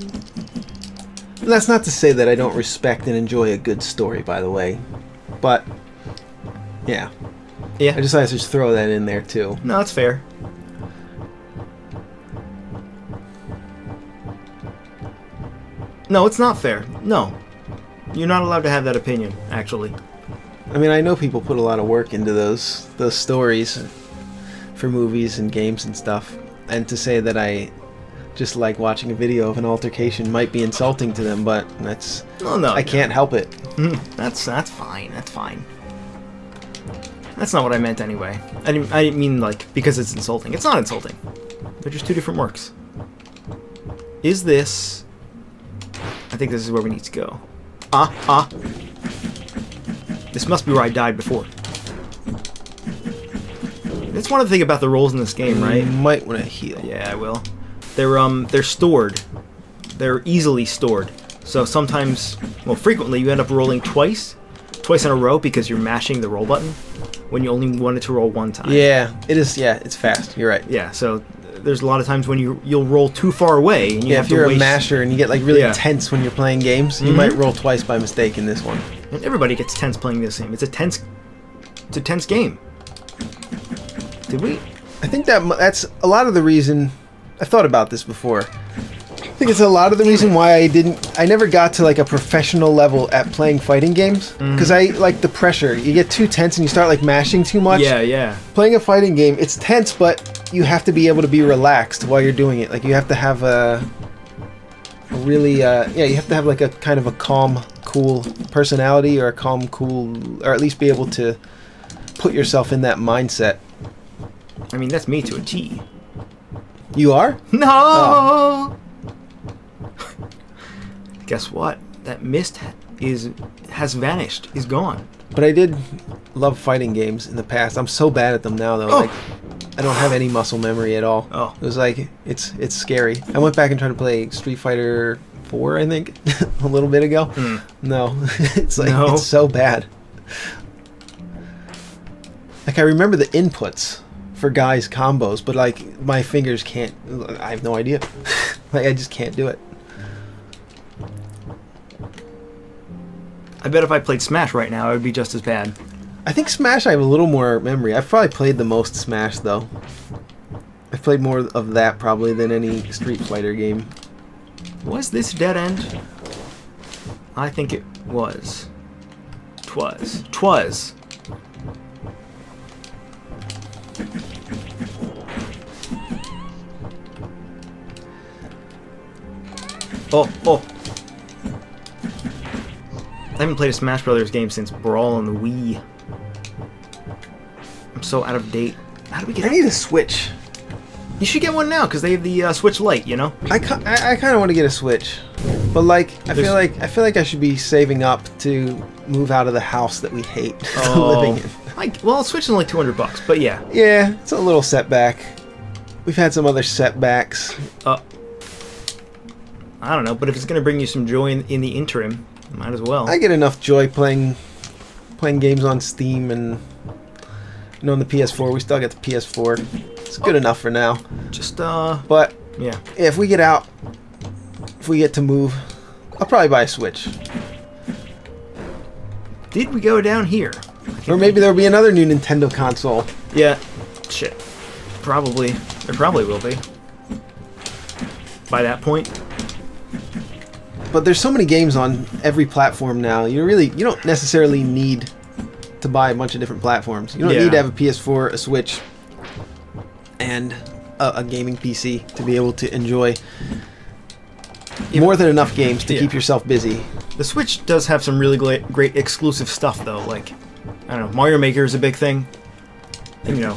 [SPEAKER 2] That's not to say that I don't respect and enjoy a good story, by the way, but yeah, I decided to just throw that in there too.
[SPEAKER 1] No, that's fair. No, it's not fair. No, you're not allowed to have that opinion. Actually.
[SPEAKER 2] I mean, I know people put a lot of work into those stories for movies and games and stuff, and to say that I just like watching a video of an altercation might be insulting to them, but that's I can't help it.
[SPEAKER 1] That's fine. That's fine. That's not what I meant anyway. I didn't mean like because it's insulting. It's not insulting. They're just two different works. Is this? I think this is where we need to go. This must be where I died before. That's one of the things about the rolls in this game, right?
[SPEAKER 2] You might want to heal.
[SPEAKER 1] Yeah, I will. They're stored. They're easily stored. So sometimes, well, frequently you end up rolling twice in a row because you're mashing the roll button when you only wanted to roll one time.
[SPEAKER 2] Yeah, it is. Yeah, it's fast. You're right.
[SPEAKER 1] Yeah, so there's a lot of times when you'll roll too far away and you have
[SPEAKER 2] if you're
[SPEAKER 1] to waste...
[SPEAKER 2] a masher and you get like really tense when you're playing games, you might roll twice by mistake in this one.
[SPEAKER 1] And everybody gets tense playing this game. It's a tense game. Did we?
[SPEAKER 2] I think that's a lot of the reason. I thought about this before. I think it's a lot of the reason why I never got to like a professional level at playing fighting games, because I like the pressure. You get too tense and you start like mashing too much.
[SPEAKER 1] Yeah.
[SPEAKER 2] Playing a fighting game, it's tense, but you have to be able to be relaxed while you're doing it. Like you have to have a really you have to have like a kind of a calm, cool personality, or a calm, cool, or at least be able to put yourself in that mindset.
[SPEAKER 1] I mean, that's me to a T.
[SPEAKER 2] You are?
[SPEAKER 1] No! Oh. Guess what? That mist has vanished. Is gone.
[SPEAKER 2] But I did love fighting games in the past. I'm so bad at them now, though. Like, I don't have any muscle memory at all.
[SPEAKER 1] Oh.
[SPEAKER 2] It was like, it's scary. I went back and tried to play Street Fighter 4, I think, a little bit ago. No. It's like, it's so bad. Like, I remember the inputs for guys' combos, but like, my fingers can't, I have no idea. Like, I just can't do it.
[SPEAKER 1] I bet if I played Smash right now, it would be just as bad.
[SPEAKER 2] I think Smash I have a little more memory. I've probably played the most Smash, though. I've played more of that, probably, than any Street Fighter game.
[SPEAKER 1] Was this dead end? I think it was. Twas. Oh. I haven't played a Smash Brothers game since Brawl on the Wii. I'm so out of date. How do we get?
[SPEAKER 2] I need a Switch.
[SPEAKER 1] You should get one now because they have the Switch Lite. You know.
[SPEAKER 2] I kind of want to get a Switch, but like I feel like I should be saving up to move out of the house that we hate living in.
[SPEAKER 1] Well, Switch is only $200, but yeah.
[SPEAKER 2] Yeah, it's a little setback. We've had some other setbacks.
[SPEAKER 1] I don't know, but if it's going to bring you some joy in the interim, might as well.
[SPEAKER 2] I get enough joy playing games on Steam, and on the PS4. We still get the PS4. It's good enough for now.
[SPEAKER 1] Just
[SPEAKER 2] But
[SPEAKER 1] yeah,
[SPEAKER 2] if we get out if we get to move, I'll probably buy a Switch.
[SPEAKER 1] Did we go down here?
[SPEAKER 2] Or maybe there'll be another new Nintendo console.
[SPEAKER 1] Yeah. Shit. Probably. There probably will be. By that point.
[SPEAKER 2] But there's so many games on every platform now. You don't necessarily need to buy a bunch of different platforms. You don't need to have a PS4, a Switch, and a gaming PC to be able to enjoy more than enough games to keep yourself busy.
[SPEAKER 1] The Switch does have some really great exclusive stuff, though. Like, I don't know, Mario Maker is a big thing. And, you know.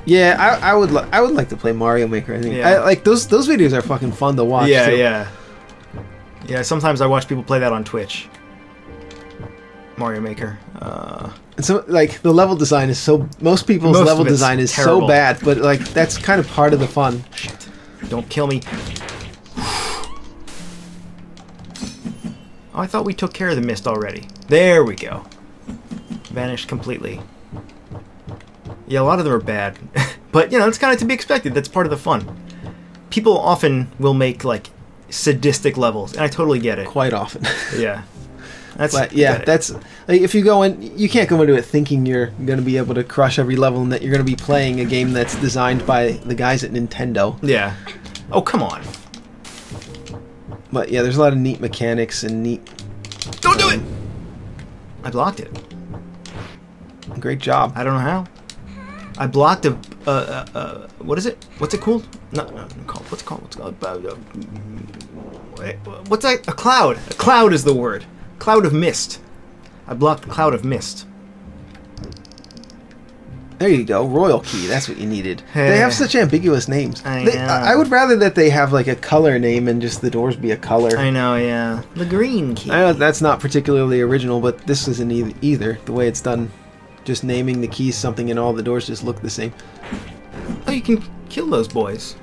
[SPEAKER 2] Yeah, I would like to play Mario Maker. I think like those videos are fucking fun to watch.
[SPEAKER 1] Yeah,
[SPEAKER 2] too.
[SPEAKER 1] yeah. Sometimes I watch people play that on Twitch. Mario Maker.
[SPEAKER 2] And so, like, the level design is so... Most people's level design is
[SPEAKER 1] terrible.
[SPEAKER 2] so bad, but, like, that's kind of part of the fun.
[SPEAKER 1] Shit. Don't kill me. Oh, I thought we took care of the mist already. There we go. Vanished completely. Yeah, a lot of them are bad. But, you know, it's kind of to be expected. That's part of the fun. People often will make, like, sadistic levels, and I totally get it.
[SPEAKER 2] Quite often.
[SPEAKER 1] Yeah. That's
[SPEAKER 2] like, if you go in, you can't go into it thinking you're going to be able to crush every level and that you're going to be playing a game that's designed by the guys at Nintendo.
[SPEAKER 1] Yeah. Oh, come on.
[SPEAKER 2] But yeah, there's a lot of neat mechanics and neat...
[SPEAKER 1] Don't do it! I blocked it.
[SPEAKER 2] Great job.
[SPEAKER 1] I don't know how. I blocked a... what is it? What's it called? No, what's it called? What's that? A cloud. A cloud is the word. Cloud of mist. I blocked the cloud of mist.
[SPEAKER 2] There you go. Royal Key. That's what you needed. They have such ambiguous names. I would rather that they have like a color name and just the doors be a color.
[SPEAKER 1] I know, yeah. The green key.
[SPEAKER 2] I know that's not particularly original, but this isn't either. The way it's done. Just naming the keys something and all the doors just look the same.
[SPEAKER 1] Oh, you can kill those boys.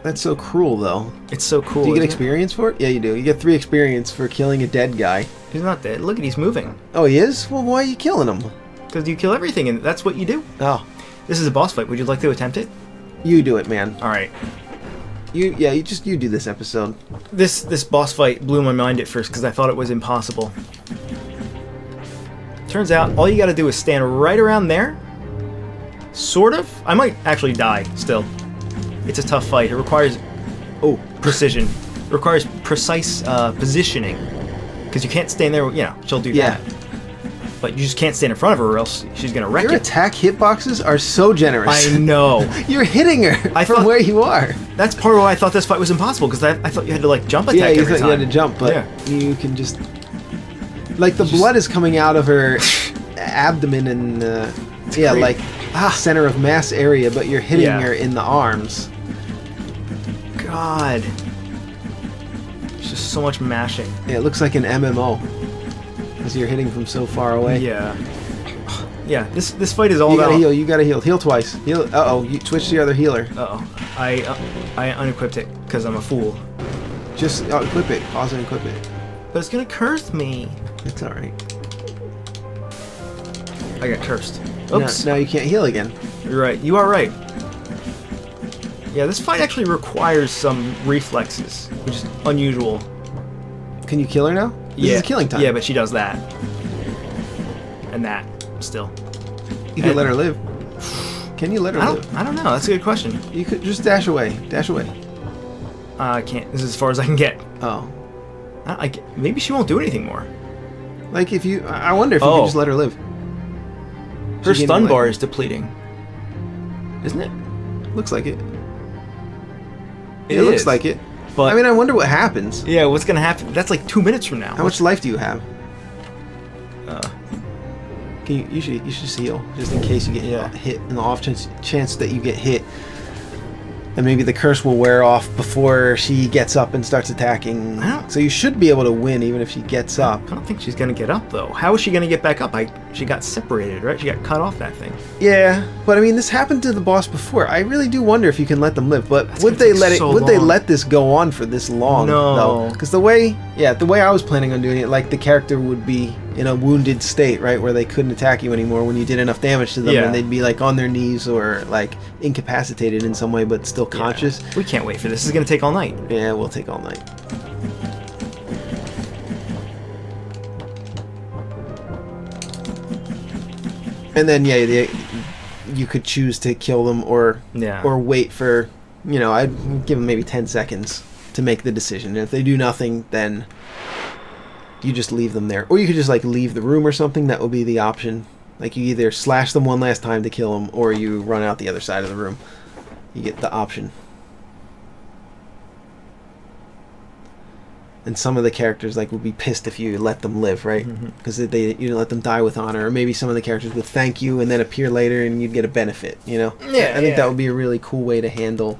[SPEAKER 2] That's so cruel, though.
[SPEAKER 1] It's so cool.
[SPEAKER 2] Do you get experience for it? Yeah, you do. You get 3 experience for killing a dead guy.
[SPEAKER 1] He's not dead. Look at, he's moving.
[SPEAKER 2] Oh, he is? Well, why are you killing him?
[SPEAKER 1] Because you kill everything, and that's what you do.
[SPEAKER 2] Oh.
[SPEAKER 1] This is a boss fight. Would you like to attempt it?
[SPEAKER 2] You do it, man.
[SPEAKER 1] All right.
[SPEAKER 2] You do this episode.
[SPEAKER 1] This boss fight blew my mind at first because I thought it was impossible. Turns out all you got to do is stand right around there. Sort of. I might actually die still. It's a tough fight. It requires precision. It requires precise positioning because you can't stand there. You know, she'll do that. But you just can't stand in front of her or else she's gonna wreck
[SPEAKER 2] Your
[SPEAKER 1] it.
[SPEAKER 2] attack hitboxes are so generous.
[SPEAKER 1] I know.
[SPEAKER 2] You're hitting her from where you are.
[SPEAKER 1] That's part of why I thought this fight was impossible because I thought you had to like jump attack every time.
[SPEAKER 2] Yeah, you thought you had to jump, but you can just... Like, the blood is coming out of her abdomen and, like, center of mass area, but you're hitting her in the arms.
[SPEAKER 1] God. There's just so much mashing.
[SPEAKER 2] Yeah, it looks like an MMO. Because you're hitting from so far away.
[SPEAKER 1] Yeah. Yeah, this fight is all about...
[SPEAKER 2] You gotta heal. Heal twice. Heal. Uh-oh, you switch to the other healer.
[SPEAKER 1] Uh-oh. I unequipped it because I'm a fool.
[SPEAKER 2] Just equip it. Pause and equip it.
[SPEAKER 1] But it's gonna curse me.
[SPEAKER 2] It's alright.
[SPEAKER 1] I got cursed. Oops.
[SPEAKER 2] Now you can't heal again.
[SPEAKER 1] You're right. You are right. Yeah, this fight actually requires some reflexes, which is unusual.
[SPEAKER 2] Can you kill her now? This is killing time.
[SPEAKER 1] Yeah, but she does that. And that, still.
[SPEAKER 2] You can let her live. Can you let her live?
[SPEAKER 1] I don't know. That's a good question.
[SPEAKER 2] You could just dash away. Dash away.
[SPEAKER 1] I can't. This is as far as I can get.
[SPEAKER 2] Oh.
[SPEAKER 1] Maybe she won't do anything more.
[SPEAKER 2] Like if you... I wonder if you can just let her live.
[SPEAKER 1] Her stun bar is depleting. Isn't it?
[SPEAKER 2] Looks like it.
[SPEAKER 1] It
[SPEAKER 2] looks like it. But I mean, I wonder what happens.
[SPEAKER 1] Yeah, what's gonna happen? That's like 2 minutes from now.
[SPEAKER 2] How much life do you have? You should just heal, just in case you get hit, in the off chance that you get hit. And maybe the curse will wear off before she gets up and starts attacking. So you should be able to win even if she gets up.
[SPEAKER 1] I don't think she's gonna get up though. How is she gonna get back up? She got separated, right? She got cut off that thing.
[SPEAKER 2] Yeah, but I mean, this happened to the boss before. I really do wonder if you can let them live. But
[SPEAKER 1] That's
[SPEAKER 2] would
[SPEAKER 1] gonna
[SPEAKER 2] they
[SPEAKER 1] take
[SPEAKER 2] let it?
[SPEAKER 1] so
[SPEAKER 2] Would they
[SPEAKER 1] long.
[SPEAKER 2] let this go on for this long?
[SPEAKER 1] No.
[SPEAKER 2] Because the way I was planning on doing it, like the character would be in a wounded state, right, where they couldn't attack you anymore when you did enough damage to them,
[SPEAKER 1] Yeah.
[SPEAKER 2] and they'd be like on their knees or like incapacitated in some way, but still
[SPEAKER 1] Yeah.
[SPEAKER 2] conscious.
[SPEAKER 1] We can't wait for this. This is gonna take all night.
[SPEAKER 2] Yeah, we'll take all night. And then you could choose to kill them or wait for, I'd give them maybe 10 seconds to make the decision. And if they do nothing, then you just leave them there. Or you could just like leave the room or something. That would be the option. Like you either slash them one last time to kill them, or you run out the other side of the room. You get the option. And some of the characters like would be pissed if you let them live, right? Because you let them die with honor, or maybe some of the characters would thank you and then appear later, and you'd get a benefit.
[SPEAKER 1] Yeah,
[SPEAKER 2] I think that would be a really cool way to handle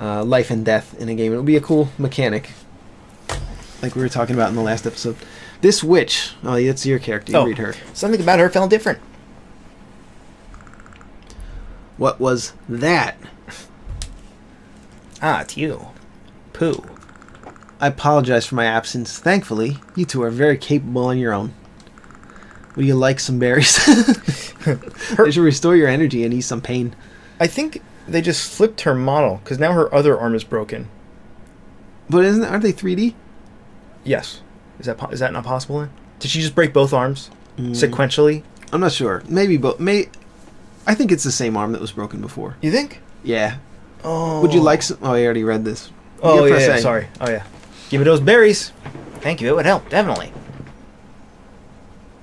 [SPEAKER 2] life and death in a game. It would be a cool mechanic, like we were talking about in the last episode. This witch, that's your character. You read her.
[SPEAKER 1] Something about her felt different.
[SPEAKER 2] What was that?
[SPEAKER 1] Ah, it's you, Pooh.
[SPEAKER 2] I apologize for my absence. Thankfully, you two are very capable on your own. Would you like some berries? They should restore your energy and ease some pain.
[SPEAKER 1] I think they just flipped her model, because now her other arm is broken.
[SPEAKER 2] But aren't they 3D?
[SPEAKER 1] Yes. Is that not possible then? Did she just break both arms sequentially?
[SPEAKER 2] I'm not sure. Maybe, but I think it's the same arm that was broken before.
[SPEAKER 1] You think?
[SPEAKER 2] Yeah.
[SPEAKER 1] Oh.
[SPEAKER 2] Would you like some? Oh, I already read this.
[SPEAKER 1] Oh, yeah, sorry. Oh, yeah. Give me those berries. Thank you. It would help, definitely.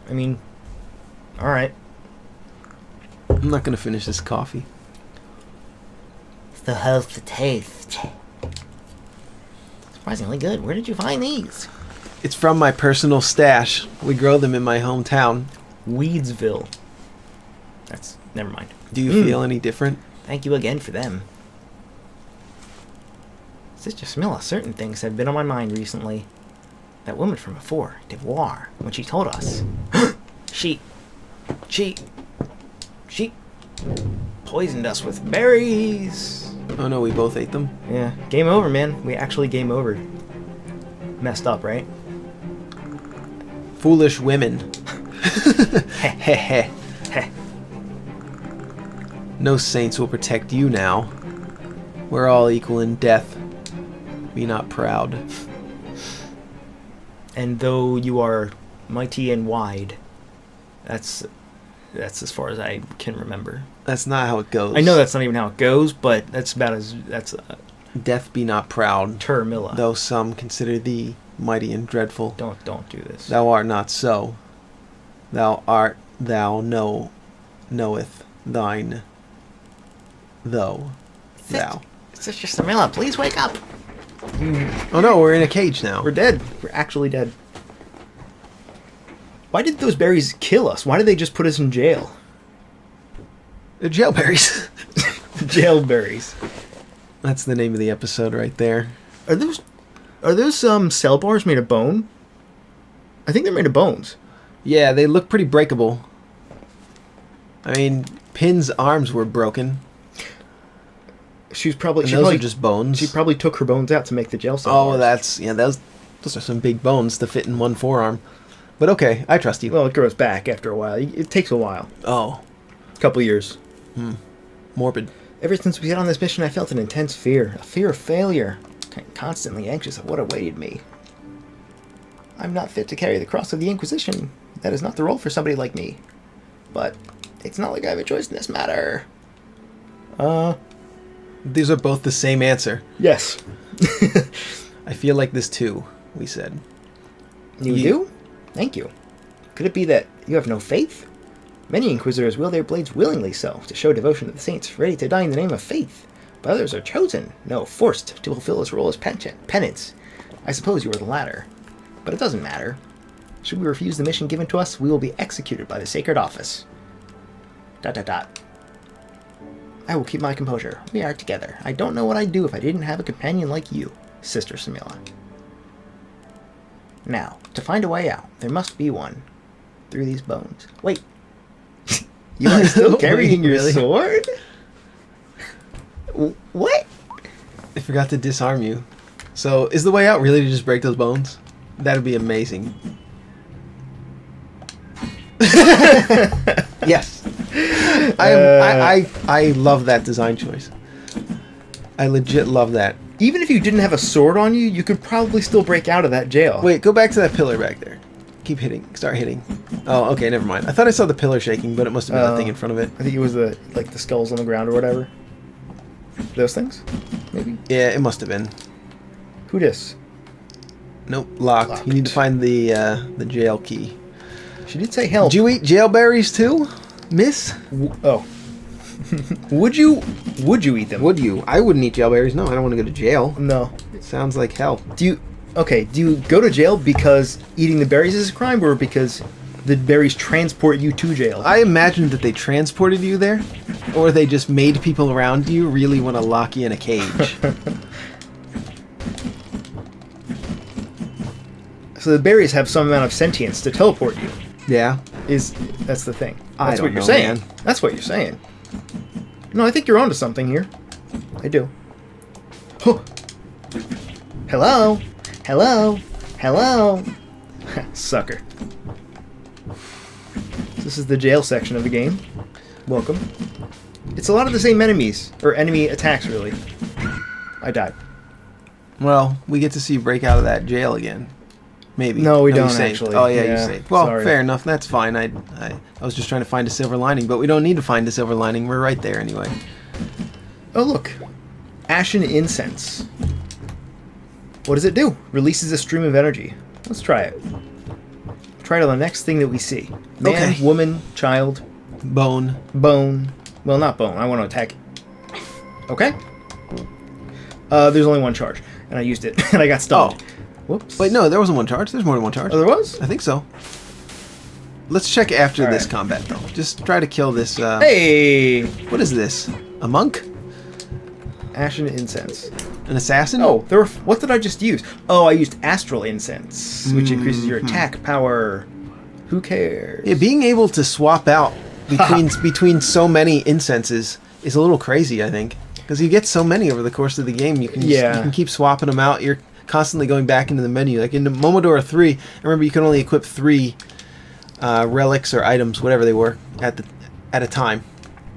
[SPEAKER 1] I mean, all right.
[SPEAKER 2] I'm not going to finish this coffee.
[SPEAKER 3] Still has the taste. Surprisingly good. Where did you find these?
[SPEAKER 2] It's from my personal stash. We grow them in my hometown.
[SPEAKER 1] Weedsville. Never mind.
[SPEAKER 2] Do you feel any different?
[SPEAKER 3] Thank you again for them.
[SPEAKER 1] Sister Smilla, certain things have been on my mind recently. That woman from before, Devoir, when she told us. She poisoned us with berries.
[SPEAKER 2] Oh no, we both ate them.
[SPEAKER 1] Yeah, game over, man. We actually game over. Messed up, right?
[SPEAKER 2] Foolish women. Heh heh. No saints will protect you now. We're all equal in death. Be not proud.
[SPEAKER 1] And though you are mighty and wide, that's as far as I can remember.
[SPEAKER 2] That's not how it goes.
[SPEAKER 1] I know that's not even how it goes, but that's
[SPEAKER 2] Death be not proud.
[SPEAKER 1] Termilla.
[SPEAKER 2] Though some consider thee mighty and dreadful.
[SPEAKER 1] Don't do this.
[SPEAKER 2] Thou art not so. Thou knoweth thine. Thou.
[SPEAKER 3] Sister Samila, please wake up.
[SPEAKER 2] Oh no, we're in a cage now.
[SPEAKER 1] We're dead. We're actually dead. Why did those berries kill us? Why did they just put us in jail?
[SPEAKER 2] They're jailberries.
[SPEAKER 1] Jail berries.
[SPEAKER 2] That's the name of the episode right there.
[SPEAKER 1] Are those cell bars made of bone? I think they're made of bones.
[SPEAKER 2] Yeah, they look pretty breakable. I mean, Pin's arms were broken.
[SPEAKER 1] She probably
[SPEAKER 2] are just bones.
[SPEAKER 1] She probably took her bones out to make the gel cell
[SPEAKER 2] Oh,
[SPEAKER 1] bars.
[SPEAKER 2] those are some big bones to fit in one forearm. But okay, I trust you.
[SPEAKER 1] Well, it grows back after a while. It takes a while.
[SPEAKER 2] Oh.
[SPEAKER 1] A couple years.
[SPEAKER 2] Morbid.
[SPEAKER 1] Ever since we got on this mission, I felt an intense fear. A fear of failure. Constantly anxious of what awaited me. I'm not fit to carry the cross of the Inquisition. That is not the role for somebody like me. But it's not like I have a choice in this matter.
[SPEAKER 2] These are both the same answer.
[SPEAKER 1] Yes.
[SPEAKER 2] I feel like this too, we said.
[SPEAKER 1] You do? Thank you. Could it be that you have no faith? Many Inquisitors wield their blades willingly so, to show devotion to the saints, ready to die in the name of faith. But others are chosen, no, forced, to fulfill this role as penance. I suppose you are the latter. But it doesn't matter. Should we refuse the mission given to us, we will be executed by the sacred office. ... I will keep my composure. We are together. I don't know what I'd do if I didn't have a companion like you, Sister Samila. Now, to find a way out, there must be one. through these bones. Wait. You are still carrying your
[SPEAKER 2] Really?
[SPEAKER 1] sword? What?
[SPEAKER 2] I forgot to disarm you. So, is the way out really to just break those bones? That'd be amazing. Yes. I love that design choice. I legit love that.
[SPEAKER 1] Even if you didn't have a sword on you, you could probably still break out of that jail.
[SPEAKER 2] Wait, go back to that pillar back there. Keep hitting. Start hitting. Oh, okay, never mind. I thought I saw the pillar shaking, but it must have been that thing in front of it.
[SPEAKER 1] I think it was the skulls on the ground or whatever. Those things? Maybe?
[SPEAKER 2] Yeah, it must have been.
[SPEAKER 1] Who dis?
[SPEAKER 2] Nope, locked. You need to find the jail key.
[SPEAKER 1] She did say help.
[SPEAKER 2] Did you eat jail berries too, miss?
[SPEAKER 1] Oh. Would you eat them?
[SPEAKER 2] Would you? I wouldn't eat jail berries. No, I don't want to go to jail.
[SPEAKER 1] No.
[SPEAKER 2] It sounds like hell.
[SPEAKER 1] Do you go to jail because eating the berries is a crime, or because the berries transport you to jail?
[SPEAKER 2] I imagined that they transported you there, or they just made people around you really want to lock you in a cage.
[SPEAKER 1] So the berries have some amount of sentience to teleport you.
[SPEAKER 2] Yeah.
[SPEAKER 1] That's the thing.
[SPEAKER 2] I
[SPEAKER 1] That's
[SPEAKER 2] don't
[SPEAKER 1] what you're
[SPEAKER 2] know,
[SPEAKER 1] saying.
[SPEAKER 2] man.
[SPEAKER 1] That's what you're saying. No, I think you're onto something here. I do. Huh. Hello? Hello? Hello? Sucker. This is the jail section of the game. Welcome. It's a lot of the same enemies, or enemy attacks, really. I died.
[SPEAKER 2] Well, we get to see you break out of that jail again. Maybe.
[SPEAKER 1] No, we
[SPEAKER 2] you
[SPEAKER 1] don't,
[SPEAKER 2] saved.
[SPEAKER 1] actually.
[SPEAKER 2] Oh, yeah, you
[SPEAKER 1] Yeah,
[SPEAKER 2] saved. Well,
[SPEAKER 1] sorry.
[SPEAKER 2] fair enough. That's fine. I was just trying to find a silver lining, but we don't need to find a silver lining. We're right there anyway.
[SPEAKER 1] Oh, look. Ashen incense. What does it do? Releases a stream of energy. Let's try it. Try it on the next thing that we see. Man,
[SPEAKER 2] Okay.
[SPEAKER 1] woman, child,
[SPEAKER 2] Bone.
[SPEAKER 1] bone. Well, not bone. I want to attack it. Okay. There's only one charge, and I used it, and I got stunned.
[SPEAKER 2] Oh.
[SPEAKER 1] Whoops.
[SPEAKER 2] Wait, no, there wasn't one charge. There's more than one charge.
[SPEAKER 1] Oh, there was?
[SPEAKER 2] I think so. Let's check after
[SPEAKER 1] All
[SPEAKER 2] this
[SPEAKER 1] right.
[SPEAKER 2] combat, though. Just try to kill this.
[SPEAKER 1] Hey!
[SPEAKER 2] What is this? A monk?
[SPEAKER 1] Ashen incense.
[SPEAKER 2] An assassin?
[SPEAKER 1] Oh, there were. What did I just use? Oh, I used astral incense, which increases your attack power. Who cares?
[SPEAKER 2] Yeah, being able to swap out between so many incenses is a little crazy, I think. Because you get so many over the course of the game, you can you can keep swapping them out. You're constantly going back into the menu. Like in the Momodora 3, I remember you could only equip 3 relics or items, whatever they were, at a time.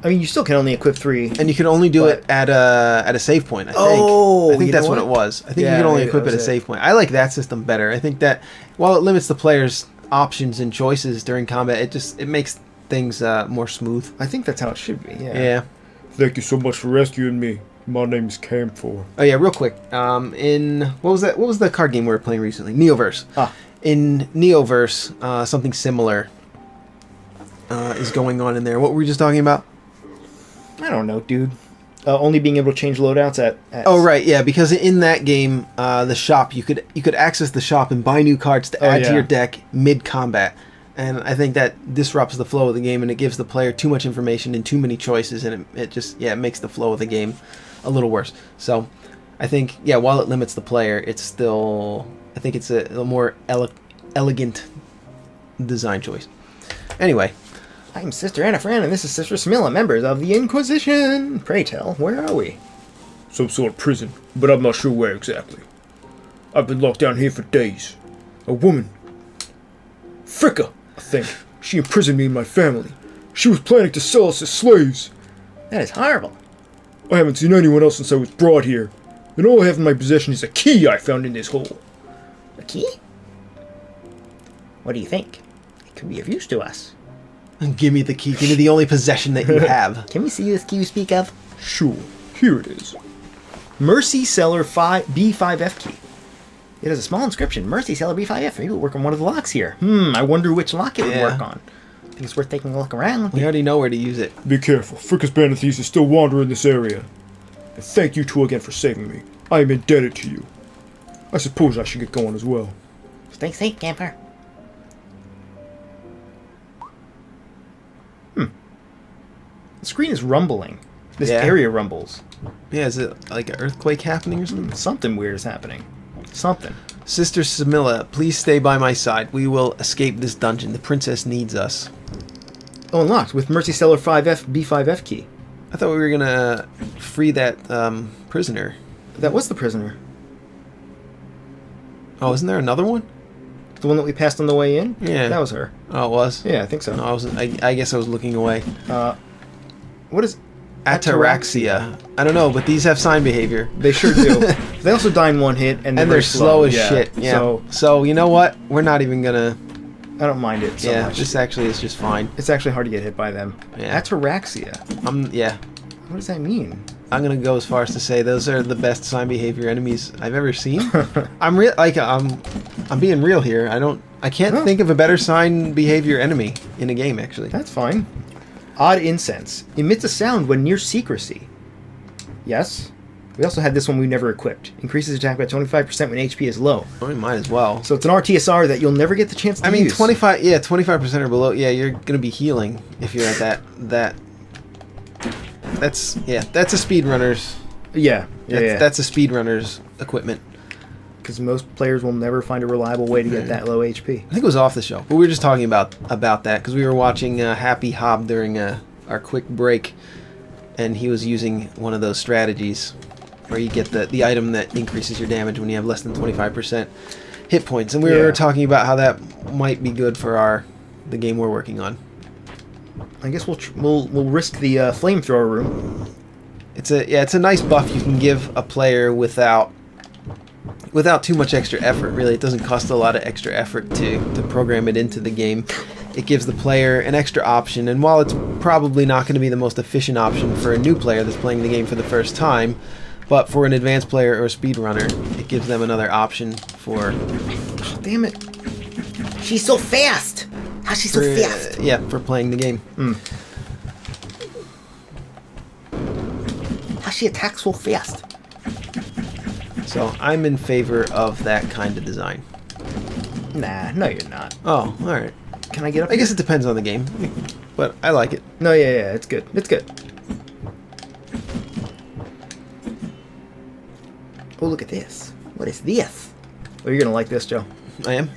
[SPEAKER 1] I mean, you still can only equip 3.
[SPEAKER 2] And you could only do it at a save point, I think.
[SPEAKER 1] Oh,
[SPEAKER 2] I think
[SPEAKER 1] you
[SPEAKER 2] that's
[SPEAKER 1] know
[SPEAKER 2] what it
[SPEAKER 1] what?
[SPEAKER 2] was. I think
[SPEAKER 1] Yeah,
[SPEAKER 2] you could only
[SPEAKER 1] maybe
[SPEAKER 2] equip
[SPEAKER 1] that
[SPEAKER 2] at a
[SPEAKER 1] was
[SPEAKER 2] save point. I like that system better. I think that while it limits the player's options and choices during combat, it makes things more smooth.
[SPEAKER 1] I think that's how it should be. Yeah.
[SPEAKER 2] Yeah.
[SPEAKER 4] Thank you so much for rescuing me. My name's Camphor.
[SPEAKER 2] Oh yeah, real quick. In what was that? What was the card game we were playing recently? Neoverse.
[SPEAKER 1] Ah.
[SPEAKER 2] In Neoverse, something similar is going on in there. What were we just talking about?
[SPEAKER 1] I don't know, dude. Only being able to change loadouts at
[SPEAKER 2] Oh right, yeah, because in that game, the shop you could access the shop and buy new cards to add to
[SPEAKER 1] yeah.
[SPEAKER 2] your deck mid combat, and I think that disrupts the flow of the game and it gives the player too much information and too many choices, and it just it makes the flow of the game a little worse. So I think while it limits the player, it's still I think it's a more elegant design choice. Anyway.
[SPEAKER 1] I'm Sister Anna Fran, and this is Sister Smilla, members of the Inquisition. Pray tell, where are we?
[SPEAKER 4] Some sort of prison, but I'm not sure where exactly. I've been locked down here for days. A woman, Fricka, I think. She imprisoned me and my family. She was planning to sell us as slaves.
[SPEAKER 1] That is horrible.
[SPEAKER 4] I haven't seen anyone else since I was brought here. And all I have in my possession is a key I found in this hole.
[SPEAKER 3] A key? What do you think? It could be of use to us.
[SPEAKER 2] Give me the key. Give me the only possession that you have.
[SPEAKER 3] Can we see this key you speak of?
[SPEAKER 4] Sure, here it is.
[SPEAKER 1] Mercy Seller B5F key.
[SPEAKER 3] It has a small inscription, Mercy Seller B5F. Maybe it'll work on one of the locks here.
[SPEAKER 1] I wonder which lock it would
[SPEAKER 2] Yeah.
[SPEAKER 1] work on.
[SPEAKER 3] I think it's worth taking a look around.
[SPEAKER 2] We already know where to use it.
[SPEAKER 4] Be careful, Fricka's band of thieves is still wandering this area. And thank you two again for saving me. I am indebted to you. I suppose I should get going as well.
[SPEAKER 3] Stay safe, camper.
[SPEAKER 1] The screen is rumbling. This
[SPEAKER 2] Yeah.
[SPEAKER 1] area rumbles.
[SPEAKER 2] Yeah, is it like an earthquake happening or something?
[SPEAKER 1] Something weird is happening. Something.
[SPEAKER 2] Sister Samilla, please stay by my side. We will escape this dungeon. The princess needs us.
[SPEAKER 1] Oh, unlocked with Mercy Cellar 5F B5F key.
[SPEAKER 2] I thought we were gonna free that prisoner.
[SPEAKER 1] That was the prisoner.
[SPEAKER 2] Oh, isn't there another one?
[SPEAKER 1] The one that we passed on the way in?
[SPEAKER 2] Yeah.
[SPEAKER 1] That was her.
[SPEAKER 2] Oh, it was?
[SPEAKER 1] Yeah, I think so.
[SPEAKER 2] No, I wasn't. I guess I was looking away.
[SPEAKER 1] What is...
[SPEAKER 2] Ataraxia. I don't know, but these have sign behavior.
[SPEAKER 1] They sure do. They also die in one hit, and
[SPEAKER 2] And
[SPEAKER 1] very
[SPEAKER 2] they're slow as
[SPEAKER 1] Yeah.
[SPEAKER 2] shit. Yeah. So you know what? We're not even gonna...
[SPEAKER 1] I don't mind it so much.
[SPEAKER 2] This actually is just fine.
[SPEAKER 1] It's actually hard to get hit by them.
[SPEAKER 2] Yeah.
[SPEAKER 1] Ataraxia.
[SPEAKER 2] Yeah.
[SPEAKER 1] What does that mean?
[SPEAKER 2] I'm gonna go as far as to say those are the best sign behavior enemies I've ever seen. I'm being real here. I can't think of a better sign behavior enemy in a game actually.
[SPEAKER 1] That's fine. Odd incense. Emits a sound when near secrecy. Yes. We also had this one we never equipped. Increases attack by 25% when HP is low.
[SPEAKER 2] I mean, might as well.
[SPEAKER 1] So it's an RTSR that you'll never get the chance to
[SPEAKER 2] I mean,
[SPEAKER 1] use.
[SPEAKER 2] 25% or below. Yeah, you're gonna be healing if you're at that. That's a speedrunner's.
[SPEAKER 1] Yeah.
[SPEAKER 2] That's a speedrunner's equipment.
[SPEAKER 1] Because most players will never find a reliable way to get that low HP.
[SPEAKER 2] I think it was off the show, but we were just talking about that because we were watching Happy Hob during our quick break, and he was using one of those strategies where you get the item that increases your damage when you have less than 25% hit points, and we were talking about how that might be good for the game we're working on.
[SPEAKER 1] I guess we'll risk the flamethrower room.
[SPEAKER 2] It's a nice buff you can give a player without too much extra effort. Really, it doesn't cost a lot of extra effort to program it into the game. It gives the player an extra option, and while it's probably not going to be the most efficient option for a new player that's playing the game for the first time, but for an advanced player or a speedrunner, it gives them another option for...
[SPEAKER 1] Damn it.
[SPEAKER 3] She's so fast. How's she so fast?
[SPEAKER 2] For playing the game.
[SPEAKER 3] How she attacks so fast?
[SPEAKER 2] So I'm in favor of that kind of design.
[SPEAKER 1] Nah, no you're not.
[SPEAKER 2] Oh, alright.
[SPEAKER 1] Can I get up
[SPEAKER 2] I guess it depends on the game, but I like it.
[SPEAKER 1] No, yeah, it's good. It's good. Oh, look at this. What is this? Oh, you're gonna like this, Joe.
[SPEAKER 2] I am.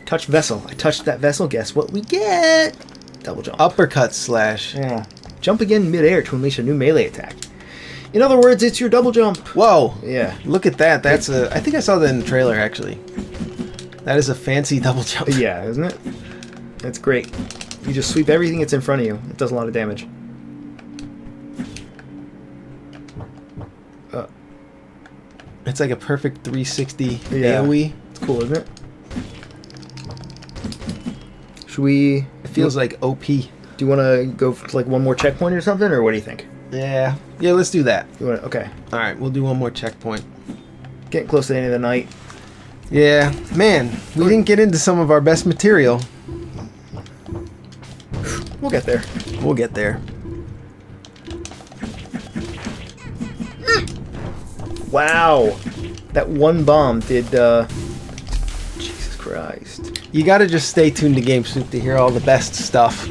[SPEAKER 1] Touch vessel. I touched that vessel. Guess what we get? Double jump.
[SPEAKER 2] Uppercut slash.
[SPEAKER 1] Yeah. Jump again midair to unleash a new melee attack. In other words, it's your double jump.
[SPEAKER 2] Whoa.
[SPEAKER 1] Yeah.
[SPEAKER 2] Look at that. I think I saw that in the trailer, actually. That is a fancy double jump.
[SPEAKER 1] Yeah, isn't it? That's great. You just sweep everything that's in front of you. It does a lot of damage.
[SPEAKER 2] It's like a perfect 360
[SPEAKER 1] Yeah.
[SPEAKER 2] AoE.
[SPEAKER 1] It's cool, isn't it? Should we...
[SPEAKER 2] It feels like OP.
[SPEAKER 1] Do you want to go for like one more checkpoint or something, or what do you think?
[SPEAKER 2] Yeah. Yeah, let's do that.
[SPEAKER 1] You want okay.
[SPEAKER 2] Alright, we'll do one more checkpoint.
[SPEAKER 1] Getting close to the end of the night.
[SPEAKER 2] Yeah. Man, we didn't get into some of our best material.
[SPEAKER 1] We'll get there.
[SPEAKER 2] We'll get there.
[SPEAKER 1] Wow. That one bomb did, Jesus Christ.
[SPEAKER 2] You gotta just stay tuned to GameSoup to hear all the best stuff.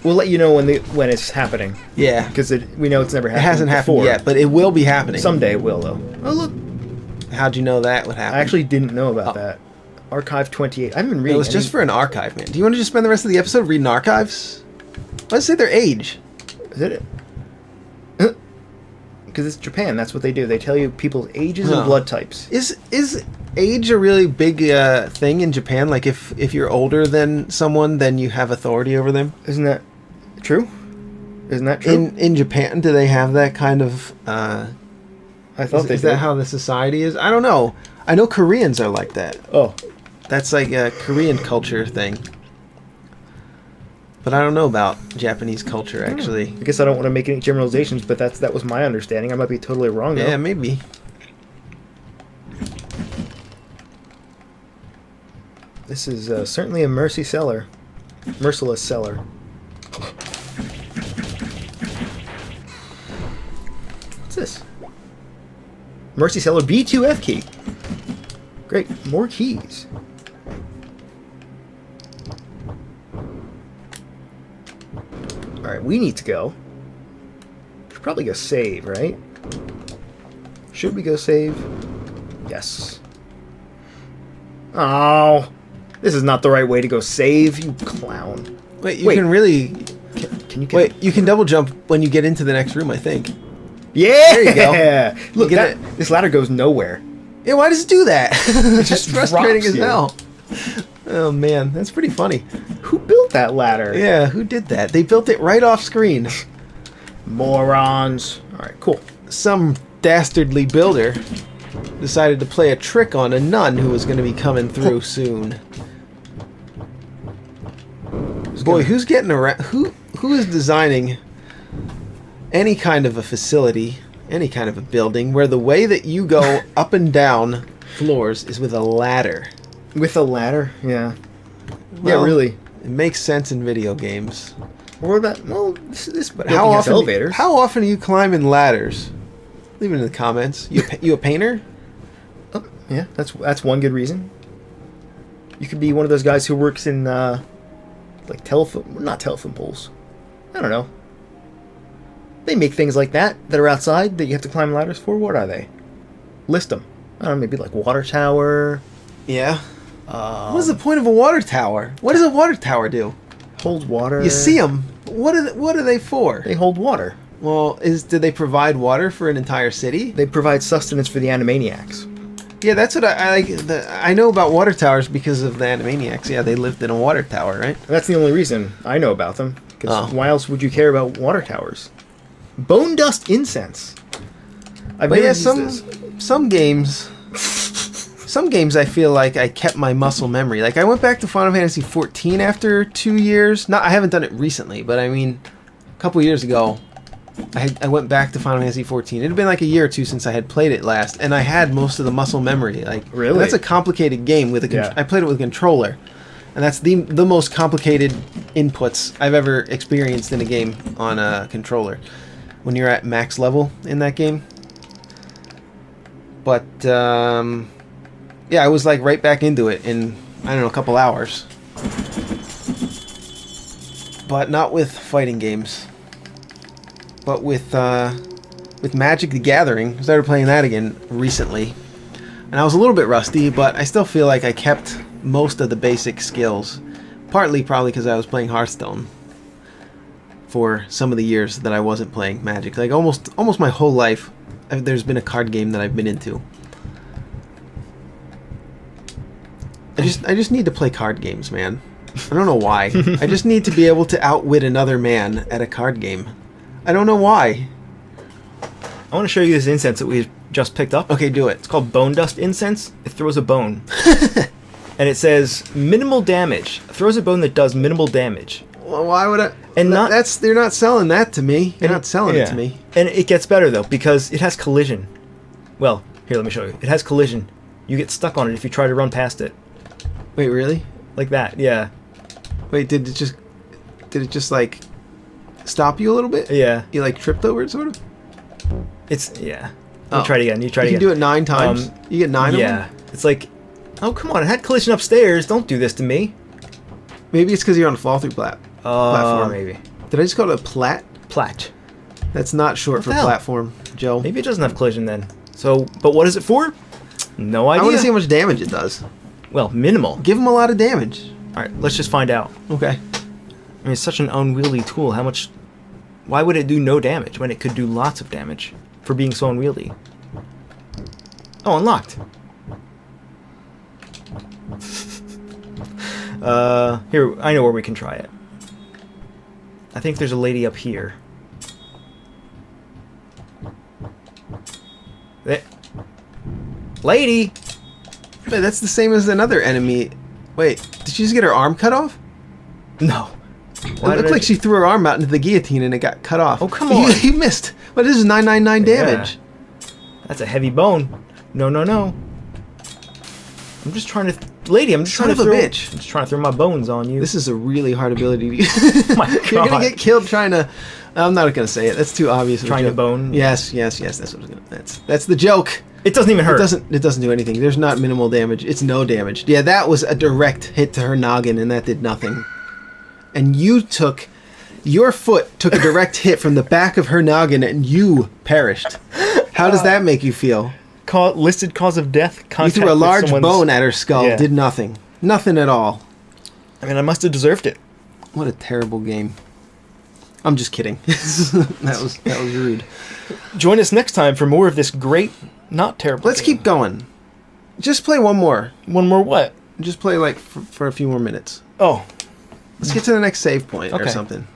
[SPEAKER 1] We'll let you know when it's happening.
[SPEAKER 2] Yeah.
[SPEAKER 1] Because we know it's never
[SPEAKER 2] It
[SPEAKER 1] happened
[SPEAKER 2] hasn't happened
[SPEAKER 1] before.
[SPEAKER 2] yet, but it will be happening.
[SPEAKER 1] Someday it will, though. Oh, look.
[SPEAKER 2] How'd you know that would happen?
[SPEAKER 1] I actually didn't know about that. Archive 28. I haven't been reading
[SPEAKER 2] It was just for an archive, man. Do you want to just spend the rest of the episode reading archives? Let's say their age.
[SPEAKER 1] Is it? Because it's Japan. That's what they do. They tell you people's ages and blood types.
[SPEAKER 2] Is age a really big thing in Japan? Like if you're older than someone, then you have authority over them?
[SPEAKER 1] Isn't that true? Isn't that true?
[SPEAKER 2] In Japan, do they have that kind of...
[SPEAKER 1] I thought they
[SPEAKER 2] is
[SPEAKER 1] did.
[SPEAKER 2] that how the society is? I don't know. I know Koreans are like that.
[SPEAKER 1] Oh.
[SPEAKER 2] That's like a Korean culture thing. But I don't know about Japanese culture, actually.
[SPEAKER 1] I guess I don't want to make any generalizations, but that was my understanding. I might be totally wrong, though.
[SPEAKER 2] Yeah, maybe.
[SPEAKER 1] This is certainly a merciless cellar. What's this? Mercy Cellar B2F key. Great, more keys. Alright, we need to go. Should probably go save, right? Should we go save? Yes. Oh, this is not the right way to go save, you clown.
[SPEAKER 2] Wait, you can really...
[SPEAKER 1] Can you get...
[SPEAKER 2] Wait, you can double jump when you get into the next room, I think.
[SPEAKER 1] Yeah!
[SPEAKER 2] There you go.
[SPEAKER 1] Look,
[SPEAKER 2] You get
[SPEAKER 1] this ladder goes nowhere.
[SPEAKER 2] Yeah, why does it do that? It's
[SPEAKER 1] just
[SPEAKER 2] just frustrating
[SPEAKER 1] drops
[SPEAKER 2] as
[SPEAKER 1] you.
[SPEAKER 2] hell. Oh, man. That's pretty funny.
[SPEAKER 1] Who built that ladder?
[SPEAKER 2] Yeah, who did that? They built it right off screen.
[SPEAKER 1] Morons. Alright, cool.
[SPEAKER 2] Some dastardly builder decided to play a trick on a nun who was going to be coming through soon. Boy, who's getting around? Who is designing any kind of a facility, any kind of a building, where the way that you go up and down floors is with a ladder?
[SPEAKER 1] With a ladder? Yeah.
[SPEAKER 2] Well,
[SPEAKER 1] yeah, really.
[SPEAKER 2] It makes sense in video games.
[SPEAKER 1] Or that, well, this
[SPEAKER 2] But
[SPEAKER 1] building
[SPEAKER 2] how
[SPEAKER 1] has
[SPEAKER 2] often?
[SPEAKER 1] elevators.
[SPEAKER 2] How often are you climbing ladders? Leave it in the comments. You a painter?
[SPEAKER 1] Oh, yeah, that's one good reason. You could be one of those guys who works in, like telephone, not telephone poles. I don't know. They make things like that are outside that you have to climb ladders for. What are they? List them. I don't know, maybe like water tower.
[SPEAKER 2] Yeah. What's the point of a water tower? What does a water tower do?
[SPEAKER 1] Hold water.
[SPEAKER 2] You see them. What are they for?
[SPEAKER 1] They hold water.
[SPEAKER 2] Well, do they provide water for an entire city?
[SPEAKER 1] They provide sustenance for the Animaniacs.
[SPEAKER 2] Yeah, that's what I like. I know about water towers because of the Animaniacs. Yeah, they lived in a water tower, right?
[SPEAKER 1] That's the only reason I know about them. Because
[SPEAKER 2] Oh.
[SPEAKER 1] why else would you care about water towers? Bone dust incense. I've
[SPEAKER 2] But
[SPEAKER 1] never
[SPEAKER 2] yeah,
[SPEAKER 1] used this.
[SPEAKER 2] some games. Some games I feel like I kept my muscle memory. Like I went back to Final Fantasy XIV after 2 years. I haven't done it recently, but I mean, a couple years ago, I went back to Final Fantasy XIV. It had been like a year or two since I had played it last, and I had most of the muscle memory. Like
[SPEAKER 1] Really?
[SPEAKER 2] that's a complicated game with a.
[SPEAKER 1] Yeah.
[SPEAKER 2] I played it with a controller, and that's the most complicated inputs I've ever experienced in a game on a controller. When you're at max level in that game. But yeah, I was like right back into it in I don't know a couple hours. But not with fighting games. But with Magic the Gathering, I started playing that again recently. And I was a little bit rusty, but I still feel like I kept most of the basic skills. Partly probably because I was playing Hearthstone for some of the years that I wasn't playing Magic. Like almost my whole life, there's been a card game that I've been into. I just need to play card games, man. I don't know why. I just need to be able to outwit another man at a card game. I don't know why.
[SPEAKER 1] I want to show you this incense that we just picked up.
[SPEAKER 2] Okay, do it.
[SPEAKER 1] It's called Bone Dust Incense. It throws a bone. And it says minimal damage. Throws a bone that does minimal damage.
[SPEAKER 2] Well, why would I?
[SPEAKER 1] And not-
[SPEAKER 2] they're not selling that to me. You're not selling it to me.
[SPEAKER 1] And it gets better though because it has collision. Well, here, let me show you. It has collision. You get stuck on it if you try to run past it.
[SPEAKER 2] Wait, really?
[SPEAKER 1] Like that, yeah.
[SPEAKER 2] Wait, did it just like stop you a little bit?
[SPEAKER 1] Yeah.
[SPEAKER 2] You like tripped over it, sort of?
[SPEAKER 1] It's, yeah.
[SPEAKER 2] Oh.
[SPEAKER 1] You try it again. You try it
[SPEAKER 2] You
[SPEAKER 1] again.
[SPEAKER 2] can do it 9 times. You get 9 of
[SPEAKER 1] Yeah.
[SPEAKER 2] them?
[SPEAKER 1] It's like, oh, come on. It had collision upstairs. Don't do this to me.
[SPEAKER 2] Maybe it's because you're on a fall-through platform.
[SPEAKER 1] Maybe.
[SPEAKER 2] Did I just call it a plat?
[SPEAKER 1] Plat.
[SPEAKER 2] That's not short
[SPEAKER 1] What
[SPEAKER 2] for
[SPEAKER 1] the hell?
[SPEAKER 2] platform, Joe.
[SPEAKER 1] Maybe it doesn't have collision then. So, but what is it for? No
[SPEAKER 2] I
[SPEAKER 1] idea.
[SPEAKER 2] want to see how much damage it does.
[SPEAKER 1] Well, minimal.
[SPEAKER 2] Give him a lot of damage.
[SPEAKER 1] All right, let's just find out.
[SPEAKER 2] Okay.
[SPEAKER 1] I mean, it's such an unwieldy tool. How much... Why would it do no damage when it could do lots of damage for being so unwieldy? Oh, unlocked. Here, I know where we can try it. I think there's a lady up here. Lady!
[SPEAKER 2] Wait, that's the same as another enemy. Wait, did she just get her arm cut off?
[SPEAKER 1] No.
[SPEAKER 2] It looked like she threw her arm out into the guillotine and it got cut off.
[SPEAKER 1] Oh, come on.
[SPEAKER 2] He missed. What is 999 damage?
[SPEAKER 1] That's a heavy bone. No, no, no. I'm just trying to... Lady, I'm just
[SPEAKER 2] Son
[SPEAKER 1] trying to
[SPEAKER 2] of a
[SPEAKER 1] throw...
[SPEAKER 2] bitch.
[SPEAKER 1] I'm just trying to throw my bones on you.
[SPEAKER 2] This is a really hard ability to
[SPEAKER 1] Oh my
[SPEAKER 2] You're
[SPEAKER 1] God.
[SPEAKER 2] gonna get killed trying to... I'm not gonna say it. That's too obvious. of a
[SPEAKER 1] Trying to
[SPEAKER 2] joke.
[SPEAKER 1] bone?
[SPEAKER 2] Yes. That's what I was gonna... That's the joke.
[SPEAKER 1] It doesn't even hurt.
[SPEAKER 2] It doesn't do anything. There's not minimal damage. It's no damage. Yeah, that was a direct hit to her noggin, and that did nothing. And your foot took a direct hit from the back of her noggin, and you perished. How does that make you feel?
[SPEAKER 1] listed cause of death.
[SPEAKER 2] You
[SPEAKER 1] Contact
[SPEAKER 2] threw a
[SPEAKER 1] with
[SPEAKER 2] large
[SPEAKER 1] someone's-
[SPEAKER 2] bone at her skull.
[SPEAKER 1] Yeah.
[SPEAKER 2] Did nothing. Nothing at all.
[SPEAKER 1] I mean, I must have deserved it.
[SPEAKER 2] What a terrible game. I'm just kidding. that was rude.
[SPEAKER 1] Join us next time for more of this great, not terrible.
[SPEAKER 2] Let's
[SPEAKER 1] game.
[SPEAKER 2] keep going. Just play one more.
[SPEAKER 1] One more what?
[SPEAKER 2] Just play like for a few more minutes.
[SPEAKER 1] Oh,
[SPEAKER 2] Let's get to the next save point or
[SPEAKER 1] Okay.
[SPEAKER 2] something.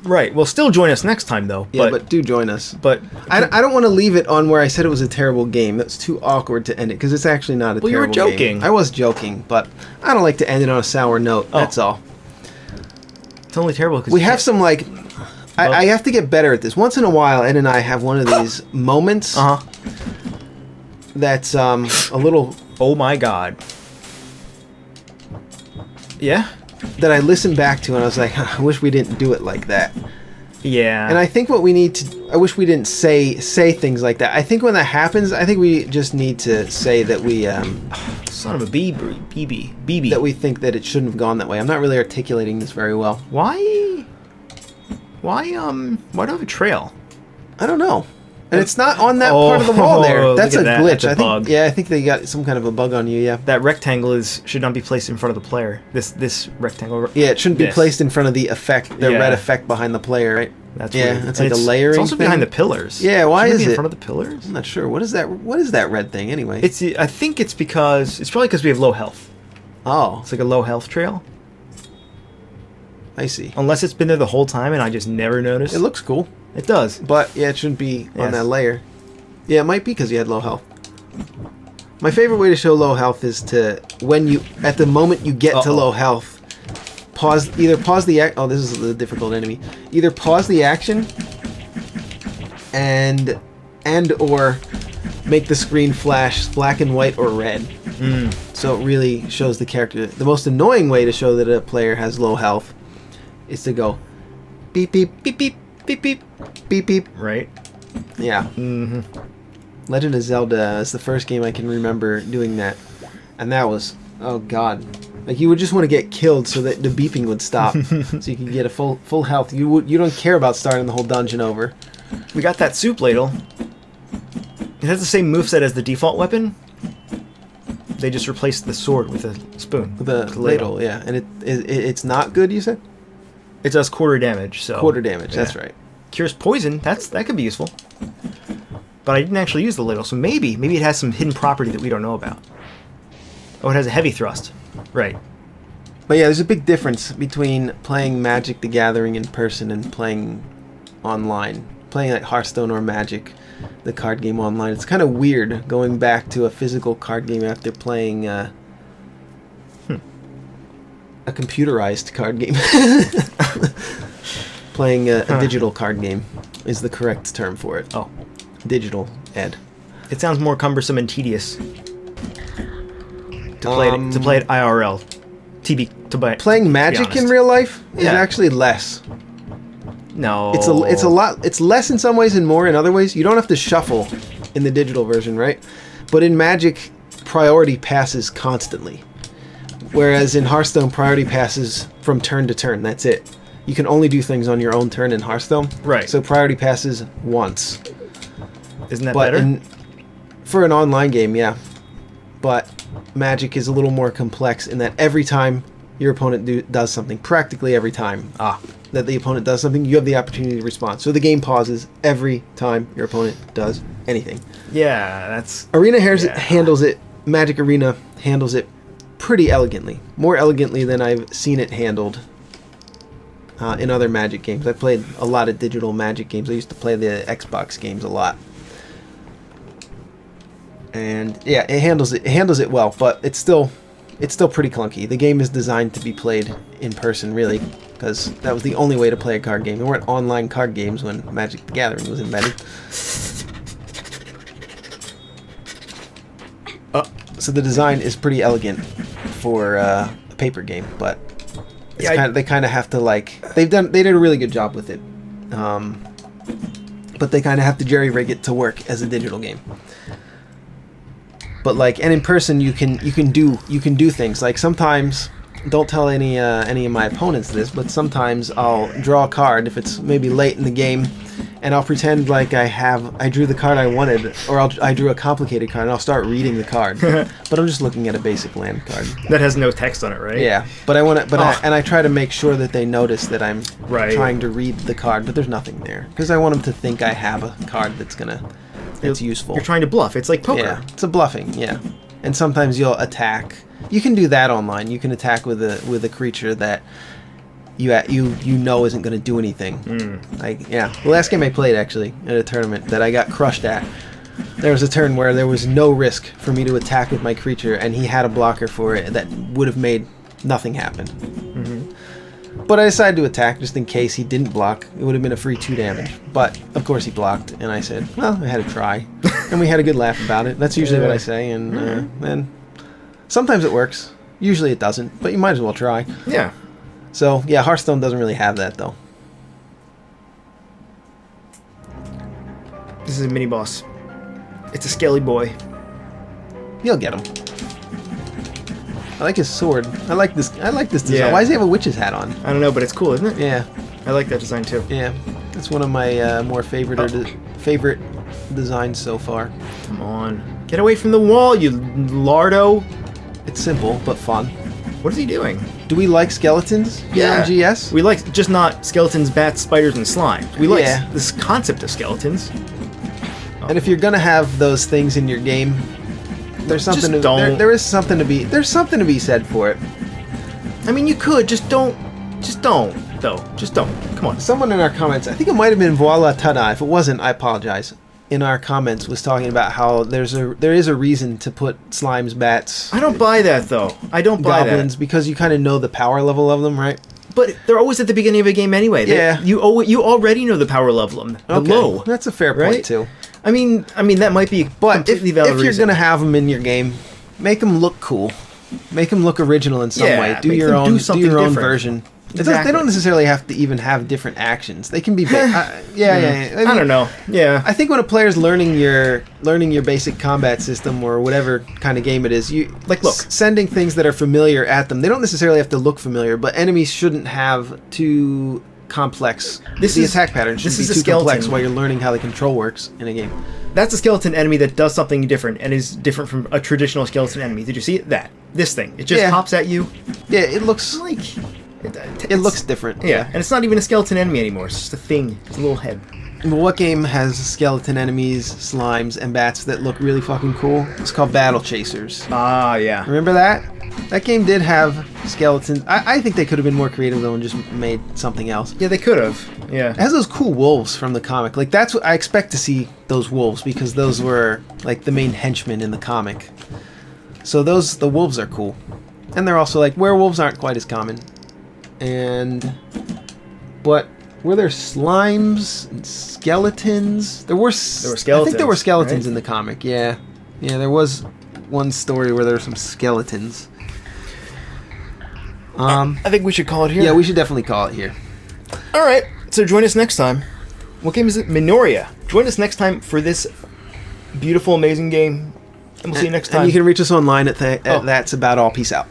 [SPEAKER 1] right. Well, still join us next time though.
[SPEAKER 2] Yeah, but do join us.
[SPEAKER 1] but
[SPEAKER 2] I don't want to leave it on where I said it was a terrible game. That's too awkward to end it because it's actually not a
[SPEAKER 1] Well, you were
[SPEAKER 2] terrible
[SPEAKER 1] joking.
[SPEAKER 2] game. I was joking, but I don't like to end it on a sour note.
[SPEAKER 1] Oh.
[SPEAKER 2] That's all.
[SPEAKER 1] it's only terrible because
[SPEAKER 2] We have some like. I have to get better at this. Once in a while, Ed and I have one of these moments that's a little
[SPEAKER 1] Oh my God. Yeah.
[SPEAKER 2] that I listened back to and I was like, I wish we didn't do it like that.
[SPEAKER 1] Yeah.
[SPEAKER 2] And I think what we need to, I wish we didn't say things like that. I think when that happens, I think we just need to say that we
[SPEAKER 1] Son of a BB.
[SPEAKER 2] that we think that it shouldn't have gone that way. I'm not really articulating this very well.
[SPEAKER 1] Why? Why do I have a trail?
[SPEAKER 2] I don't know. And it's not on that part of the wall there.
[SPEAKER 1] Oh,
[SPEAKER 2] That's
[SPEAKER 1] look
[SPEAKER 2] a
[SPEAKER 1] at that.
[SPEAKER 2] glitch.
[SPEAKER 1] That's a
[SPEAKER 2] I think.
[SPEAKER 1] bug.
[SPEAKER 2] Yeah, I think they got some kind of a bug on you. Yeah.
[SPEAKER 1] That rectangle should not be placed in front of the player. This rectangle.
[SPEAKER 2] Yeah, it shouldn't be
[SPEAKER 1] This.
[SPEAKER 2] placed in front of the effect, the
[SPEAKER 1] Yeah.
[SPEAKER 2] red effect behind the player, right?
[SPEAKER 1] That's
[SPEAKER 2] Yeah,
[SPEAKER 1] weird.
[SPEAKER 2] it's
[SPEAKER 1] And
[SPEAKER 2] like a layering
[SPEAKER 1] It's also
[SPEAKER 2] thing.
[SPEAKER 1] behind the pillars.
[SPEAKER 2] Yeah, why
[SPEAKER 1] Shouldn't it
[SPEAKER 2] is
[SPEAKER 1] be
[SPEAKER 2] it?
[SPEAKER 1] in front of the pillars?
[SPEAKER 2] I'm not sure. What is that? What is that red thing anyway?
[SPEAKER 1] I think it's probably because we have low health.
[SPEAKER 2] Oh,
[SPEAKER 1] It's like a low health trail.
[SPEAKER 2] I see.
[SPEAKER 1] Unless it's been there the whole time and I just never noticed.
[SPEAKER 2] It looks cool,
[SPEAKER 1] It does.
[SPEAKER 2] but yeah, it shouldn't be on
[SPEAKER 1] Yes.
[SPEAKER 2] that layer. Yeah, it might be because you had low health. My favorite way to show low health is at the moment you get to
[SPEAKER 1] Uh-oh.
[SPEAKER 2] low health, either pause the act. Oh, this is the difficult enemy. Either pause the action and or make the screen flash black and white or red. So it really shows the character. The most annoying way to show that a player has low health is to go beep beep beep beep beep beep beep beep.
[SPEAKER 1] Right.
[SPEAKER 2] Yeah.
[SPEAKER 1] Mm-hmm.
[SPEAKER 2] Legend of Zelda is the first game I can remember doing that, and that was, oh god, like you would just want to get killed so that the beeping would stop, so you can get a full health. You don't care about starting the whole dungeon over.
[SPEAKER 1] We got that soup ladle. It has the same moveset as the default weapon. They just replaced the sword with a spoon.
[SPEAKER 2] The ladle, yeah, and it's not good. You said
[SPEAKER 1] It does quarter damage. So
[SPEAKER 2] quarter damage.
[SPEAKER 1] yeah.
[SPEAKER 2] That's right.
[SPEAKER 1] Cures poison. That could be useful. But I didn't actually use the ladle, so maybe it has some hidden property that we don't know about. Oh, it has a heavy thrust. Right.
[SPEAKER 2] But yeah, there's a big difference between playing Magic the Gathering in person and playing online. Playing like Hearthstone or Magic, the card game online. It's kind of weird going back to a physical card game after playing a computerized card game. Playing a digital card game is the correct term for it.
[SPEAKER 1] Oh.
[SPEAKER 2] Digital, Ed.
[SPEAKER 1] It sounds more cumbersome and tedious to play it IRL.
[SPEAKER 2] Playing Magic in real life is
[SPEAKER 1] Yeah.
[SPEAKER 2] actually less.
[SPEAKER 1] No.
[SPEAKER 2] It's a lot. It's less in some ways and more in other ways. You don't have to shuffle in the digital version, right? But in Magic, priority passes constantly. Whereas in Hearthstone, priority passes from turn to turn. That's it. You can only do things on your own turn in Hearthstone.
[SPEAKER 1] Right.
[SPEAKER 2] So priority passes once.
[SPEAKER 1] Isn't that
[SPEAKER 2] But
[SPEAKER 1] better?
[SPEAKER 2] for an online game, yeah. But Magic is a little more complex in that every time your opponent does something, practically every time that the opponent does something, you have the opportunity to respond. So the game pauses every time your opponent does anything.
[SPEAKER 1] Yeah, that's...
[SPEAKER 2] Handles it. Magic Arena handles it pretty elegantly, more elegantly than I've seen it handled in other Magic games. I played a lot of digital Magic games. I used to play the Xbox games a lot. And yeah, it handles it well, but it's still pretty clunky. The game is designed to be played in person, really, because that was the only way to play a card game. There weren't online card games when Magic the Gathering was invented. So the design is pretty elegant for a paper game, but they kind of have to they did a really good job with it, but they kind of have to jerry-rig it to work as a digital game. But and in person you can do things like sometimes, don't tell any of my opponents this, but sometimes I'll draw a card if it's maybe late in the game and I'll pretend like I drew the card I wanted, or I drew a complicated card, and I'll start reading the card. But I'm just looking at a basic land card.
[SPEAKER 1] That has no text on it, right?
[SPEAKER 2] Yeah, but I try to make sure that they notice that I'm
[SPEAKER 1] Right.
[SPEAKER 2] trying to read the card, but there's nothing there because I want them to think I have a card that's useful.
[SPEAKER 1] You're trying to bluff. It's like poker.
[SPEAKER 2] Yeah, it's a bluffing. Yeah, and sometimes you'll attack. You can do that online. You can attack with a creature that you know isn't going to do anything. The last game I played actually at a tournament that I got crushed at. There was a turn where there was no risk for me to attack with my creature, and he had a blocker for it that would have made nothing happen. But I decided to attack just in case he didn't block. It would have been a free 2 damage. But, of course, he blocked, and I said, well, I had to try. And we had a good laugh about it. That's usually what I say, and sometimes it works. Usually it doesn't, but you might as well try.
[SPEAKER 1] Yeah.
[SPEAKER 2] So, yeah, Hearthstone doesn't really have that, though.
[SPEAKER 1] This is a mini-boss. It's a scaly boy.
[SPEAKER 2] You'll get him. I like his sword. I like this design.
[SPEAKER 1] Yeah.
[SPEAKER 2] Why does he have a witch's hat on?
[SPEAKER 1] I don't know, but it's cool, isn't it?
[SPEAKER 2] Yeah.
[SPEAKER 1] I like that design, too.
[SPEAKER 2] Yeah. It's one of my more favorite designs so far.
[SPEAKER 1] Come on. Get away from the wall, you lardo.
[SPEAKER 2] It's simple, but fun.
[SPEAKER 1] What is he doing?
[SPEAKER 2] Do we like skeletons here on GS?
[SPEAKER 1] We like just not skeletons, bats, spiders, and slime. We like
[SPEAKER 2] Yeah.
[SPEAKER 1] this concept of skeletons.
[SPEAKER 2] And if you're gonna have those things in your game, there's something
[SPEAKER 1] Just don't.
[SPEAKER 2] there's something to be said for it.
[SPEAKER 1] I mean, you could, just don't, though. Just don't. Come on.
[SPEAKER 2] Someone in our comments, I think it might have been Voila Tada. If it wasn't, I apologize. In our comments, was talking about how there is a reason to put slimes, bats,
[SPEAKER 1] I don't buy that, though. I don't buy
[SPEAKER 2] goblins,
[SPEAKER 1] that.
[SPEAKER 2] because you kind of know the power level of them, right?
[SPEAKER 1] But they're always at the beginning of a game anyway.
[SPEAKER 2] Yeah.
[SPEAKER 1] You already know the power level of them. The
[SPEAKER 2] Okay.
[SPEAKER 1] low.
[SPEAKER 2] That's a fair
[SPEAKER 1] Right?
[SPEAKER 2] point too.
[SPEAKER 1] I mean, that might be
[SPEAKER 2] But
[SPEAKER 1] completely
[SPEAKER 2] if
[SPEAKER 1] valid
[SPEAKER 2] you're
[SPEAKER 1] reason.
[SPEAKER 2] gonna have them in your game, make them look cool, make them look original in some
[SPEAKER 1] Yeah,
[SPEAKER 2] way. Do
[SPEAKER 1] make
[SPEAKER 2] your
[SPEAKER 1] them do
[SPEAKER 2] own,
[SPEAKER 1] something
[SPEAKER 2] do your own
[SPEAKER 1] different.
[SPEAKER 2] version.
[SPEAKER 1] Exactly.
[SPEAKER 2] They don't necessarily have to even have different actions. They can be. Yeah.
[SPEAKER 1] I don't know. Yeah.
[SPEAKER 2] I think when a player's learning your basic combat system or whatever kind of game it is, you
[SPEAKER 1] Like, look.
[SPEAKER 2] sending things that are familiar at them. They don't necessarily have to look familiar, but enemies shouldn't have too complex. The attack pattern shouldn't be
[SPEAKER 1] this is a
[SPEAKER 2] too complex
[SPEAKER 1] skeleton.
[SPEAKER 2] while you're learning how the control works in a game.
[SPEAKER 1] That's a skeleton enemy that does something different and is different from a traditional skeleton enemy. Did you see it? This thing. It just
[SPEAKER 2] Yeah.
[SPEAKER 1] pops at you.
[SPEAKER 2] Yeah, it looks
[SPEAKER 1] Like
[SPEAKER 2] it looks different.
[SPEAKER 1] Yeah, and it's not even a skeleton enemy anymore. It's just a thing. It's a little head.
[SPEAKER 2] But what game has skeleton enemies, slimes, and bats that look really fucking cool? It's called Battle Chasers.
[SPEAKER 1] Ah, yeah.
[SPEAKER 2] Remember that? That game did have skeletons. I think they could have been more creative though and just made something else.
[SPEAKER 1] Yeah, they could have. Yeah.
[SPEAKER 2] It has those cool wolves from the comic. Like that's what I expect to see, those wolves, because those were like the main henchmen in the comic. So the wolves are cool. And they're also like werewolves aren't quite as common. But were there slimes and skeletons? There were
[SPEAKER 1] skeletons.
[SPEAKER 2] I think there were skeletons
[SPEAKER 1] right?
[SPEAKER 2] in the comic. Yeah. Yeah, there was one story where there were some skeletons.
[SPEAKER 1] I think we should call it here.
[SPEAKER 2] Yeah, we should definitely call it here.
[SPEAKER 1] All right. So join us next time. What game is it? Minoria. Join us next time for this beautiful, amazing game. And we'll see you next time.
[SPEAKER 2] And you can reach us online at That's About All. Peace out.